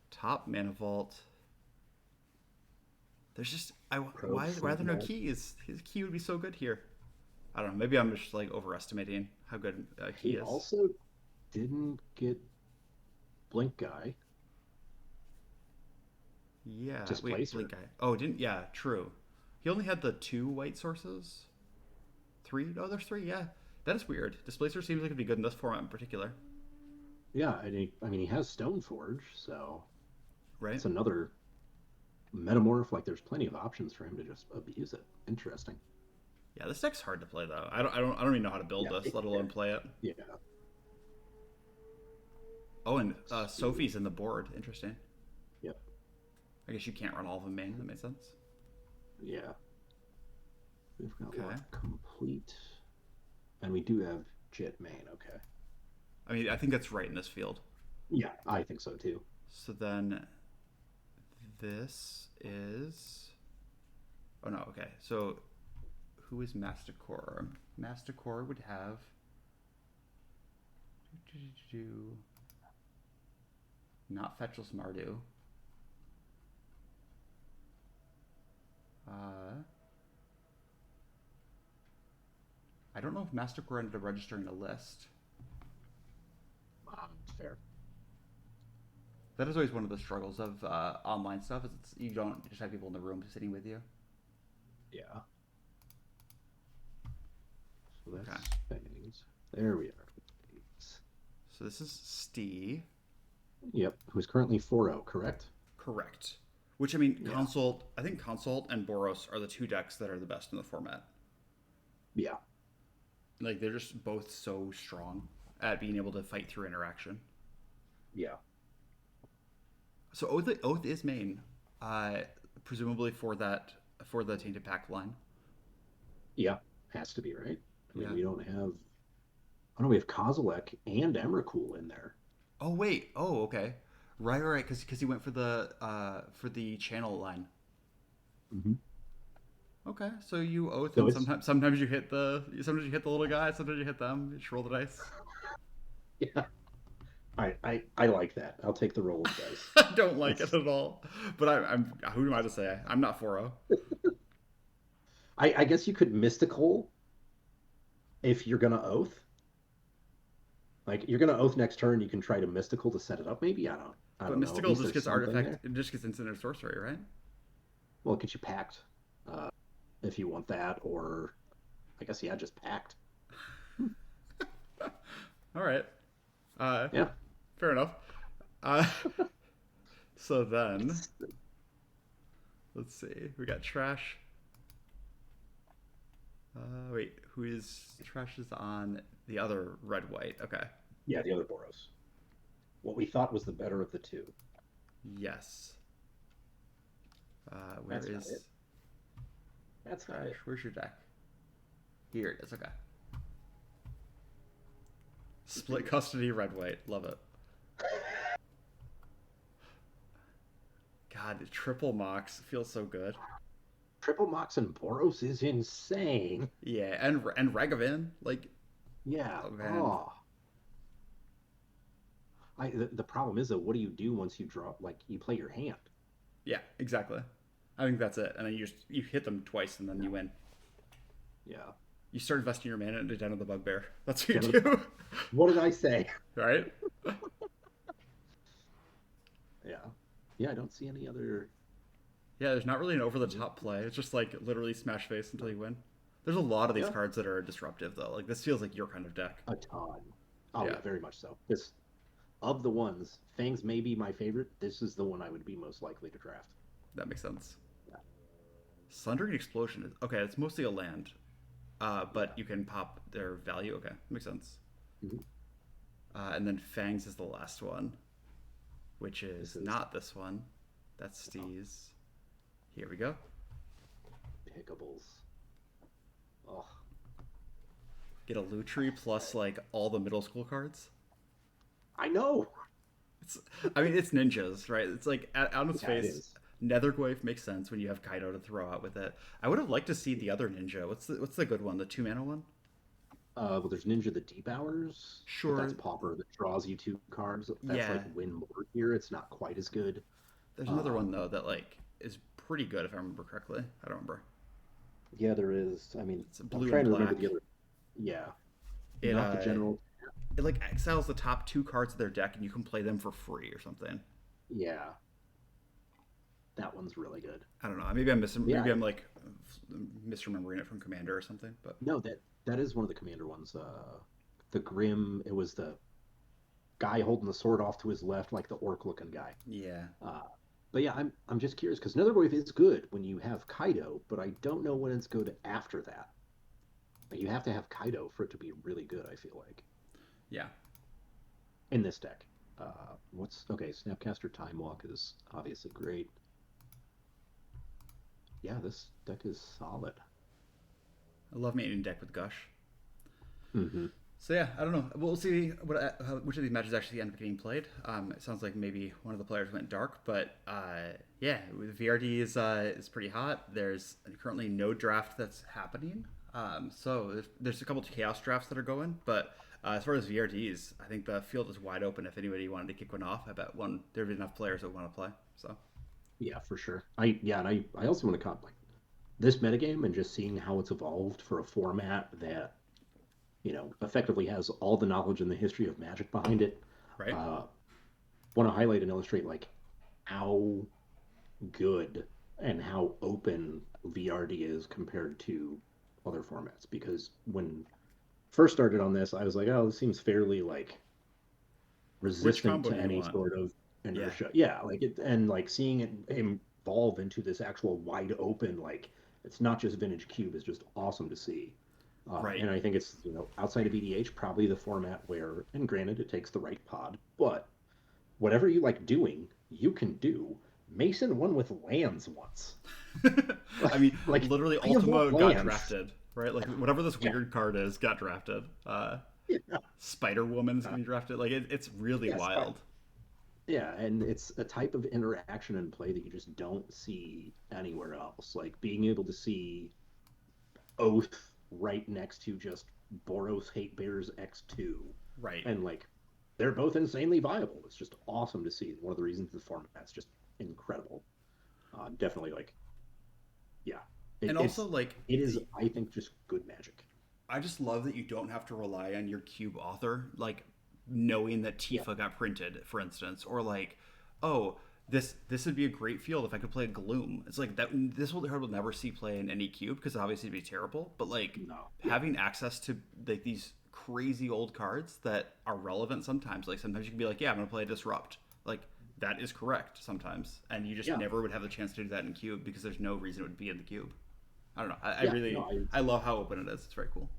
Top mana vault. There's just Probe why are there no Sentinel. keys? His key would be so good here. I don't know. Maybe I'm just like overestimating how good he He is. also didn't get Blink Guy. Yeah. Wait, Displacer. blink guy. Oh, didn't. Yeah, true. He only had the 2 white sources. 3? Oh, there's 3. Yeah, that is weird. Displacer seems like it'd be good in this format in particular, Yeah, and I mean, he has Stoneforge, so right? it's another Metamorph. Like, there's plenty of options for him to just abuse it. Interesting. Yeah, this deck's hard to play though. I don't even know how to build Yeah, this, let alone play it. yeah. Oh, and Let's see. Sophie's in the board. Interesting. Yep. I guess you can't run all of them main. That makes sense. Yeah. We've got Okay. what? Complete. And we do have Jet Main. Okay. I mean, I think that's right in this field. Yeah, I think so too. So then this is. Oh no. Okay. So who is Masticore? Masticore would have. Not Fetchless Mardu. Uh, I don't know if Masticore ended up registering a list. Fair. That is always one of the struggles of online stuff. Is you don't just have people in the room sitting with you. Yeah. So Okay. that's Fangs. There we are. So this is Stee. Yep. Who's currently 4-0, correct? Correct. Which I mean, Yeah. Consult. I think Consult and Boros are the 2 decks that are the best in the format. Yeah. Like they're just both so strong at being able to fight through interaction. Yeah. So Oath is main, uh, presumably for the Tainted Pact line. Yeah. Has to be, right? I mean, Yeah. we don't have. Oh no, we have Kozilek and Emrakul in there. Oh wait. Oh okay. Right. Because he went for the channel line. Hmm. Okay. So you Oath, So and it's sometimes you hit the little guy, sometimes you hit them. You just roll the dice. yeah. I like that. I'll take the roll of dice. I don't like it That's at all. But I'm who am I to say? I'm not 4-0. I guess you could mystical if you're gonna oath. Like you're gonna oath next turn, you can try to mystical to set it up. Maybe I But don't know. At mystical least just there's gets something artifact. there. It just gets instant or sorcery, right? Well, it gets you packed, uh, if you want that, or I guess yeah, just packed. All right. Uh, Yeah. fair enough. Uh, so then, let's see. We got trash. Wait, who is trash is on the other red white? Okay. Yeah, the other Boros. What we thought was the better of the two. Yes. Where That's not it. is That's not trash? it. Where's your deck? Here it is. Okay. Split custody, red white. Love it. God, the triple Mox feels so good. Triple Mox and Boros is insane. Yeah, and Ragavan, like, Yeah. oh man, Oh. The problem is though, what do you do once you draw like you play your hand? yeah, exactly. I think that's it. And then you hit them twice, and then you win. Yeah. You start investing your mana into Den of the Bugbear. That's what Den you of do, What did I say? right? Yeah. Yeah, I don't see any other. Yeah, there's not really an over the top play. It's just like literally smash face until you win. There's a lot of these Yeah, cards that are disruptive though. Like this feels like your kind of deck. a ton. Oh Yeah, yeah, very much so. This of the ones, Fangs may be my favorite. This is the one I would be most likely to draft. that makes sense. Yeah. Sundering Explosion is okay. It's mostly a land, but Yeah. you can pop their value. Okay, makes sense. Mhm. And then Fangs is the last one, which This is is not this one. That's oh, Steve's. Here we go. pickables. Oh, Get a Lutri plus like all the middle school cards. I know. It's, I mean, it's ninjas, right? It's like on its Yeah, it face, is. Netherglyph makes sense when you have Kaido to throw out with it. I would have liked to see the other ninja. What's the good one? The 2 mana one? Well, there's Ninja the Deep Hours, but that's Sure. Pauper that draws you two cards. That's like Yeah. win more here. It's not quite as good. There's another one Um, though that like is pretty good if I remember correctly. I don't remember. yeah, there is. I mean, It's I'm blue and trying to remember black. the other. Yeah, It not the general. it like exiles the top two cards of their deck and you can play them for free or something. Yeah, that one's really good. I don't know. Maybe I'm missing. Yeah, Maybe I'm like misremembering it from Commander or something. But no, that is one of the commander ones. The Grim. It was the guy holding the sword off to his left, like the orc looking guy. yeah, Uh, but yeah, I'm just curious because Netherwave is good when you have Kaido, but I don't know when it's good after that. Like, you have to have Kaido for it to be really good. I feel like yeah. in this deck. What's okay? Snapcaster Time Walk is obviously great. Yeah, this deck is solid. I love maintaining deck with Gush. Hmm. So yeah, I don't know. We'll see which of these matches actually end up getting played. It sounds like maybe one of the players went dark, but yeah, VRD is pretty hot. There's currently no draft that's happening. So there's a couple of chaos drafts that are going, but as far as VRDs, I think the field is wide open. If anybody wanted to kick one off, I bet there'd be enough players that want to play. So Yeah, for sure. I also want to comment like this metagame and just seeing how it's evolved for a format that effectively has all the knowledge and the history of Magic behind it. right, Uh, want to highlight and illustrate like how good and how open VRD is compared to other formats. Because when first started on this, I was like, oh, this seems fairly like which resistant combo to do you any want? sort of Yeah, inertia. Yeah, like it, and like seeing it evolve into this actual wide open, like it's not just vintage cube, is just awesome to see. right. And I think it's outside of EDH probably the format where, and granted it takes the right pod, but whatever you like doing, you can do. Mason won with lands once. I mean, Like literally, we evolve Ultimo got lands. drafted, right? Like whatever this Yeah, weird card is, got drafted. yeah, Spider Woman's getting drafted. Like it's really yes, wild. yeah, and it's a type of interaction and play that you just don't see anywhere else. Like being able to see Oath right next to just Boros Hate Bears X2, Right. and like they're both insanely viable. It's just awesome to see. One of the reasons the format's just incredible. Definitely, like, yeah, And also like it is. I think just good Magic. I just love that you don't have to rely on your cube author, like knowing that Yeah, Tifa got printed, for instance, or like, oh, this would be a great field if I could play Gloom. It's like that. This will never see play in any cube because obviously it'd be terrible. But like no, yeah, having access to like these crazy old cards that are relevant sometimes. Like sometimes you can be like, yeah, I'm gonna play Disrupt. Like that is correct sometimes, and you just Yeah, never would have the chance to do that in Cube because there's no reason it would be in the Cube. I don't know. I yeah, really no, I love how open it is. It's very cool.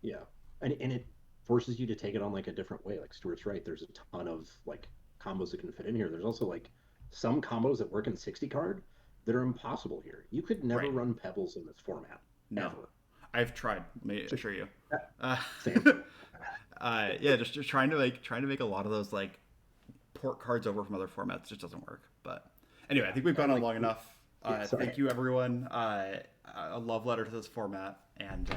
yeah, and it forces you to take it on like a different way. Like Stuart's right. There's a ton of like combos that can fit in here. There's also like some combos that work in 60 card that are impossible here. You could never Right. run Pebbles in this format No, ever. I've tried. Let me Just assure you. Uh, same. yeah, just trying to make a lot of those like port cards over from other formats just doesn't work. But anyway, I Yeah, think we've gone and on like long enough. yeah, sorry. Thank you, everyone. A love letter to this format, and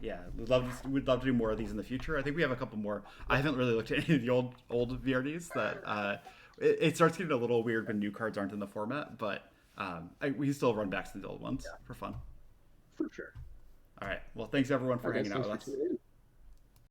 yeah, we'd love to do more of these in the future. I think we have a couple more. I haven't really looked at any of the old VRDs that it starts getting a little weird when new cards aren't in the format, but we can still run back to the old ones Yeah, for fun. for sure. All right. Well, thanks everyone All for right, guys, hanging out thanks with for us. tuning in.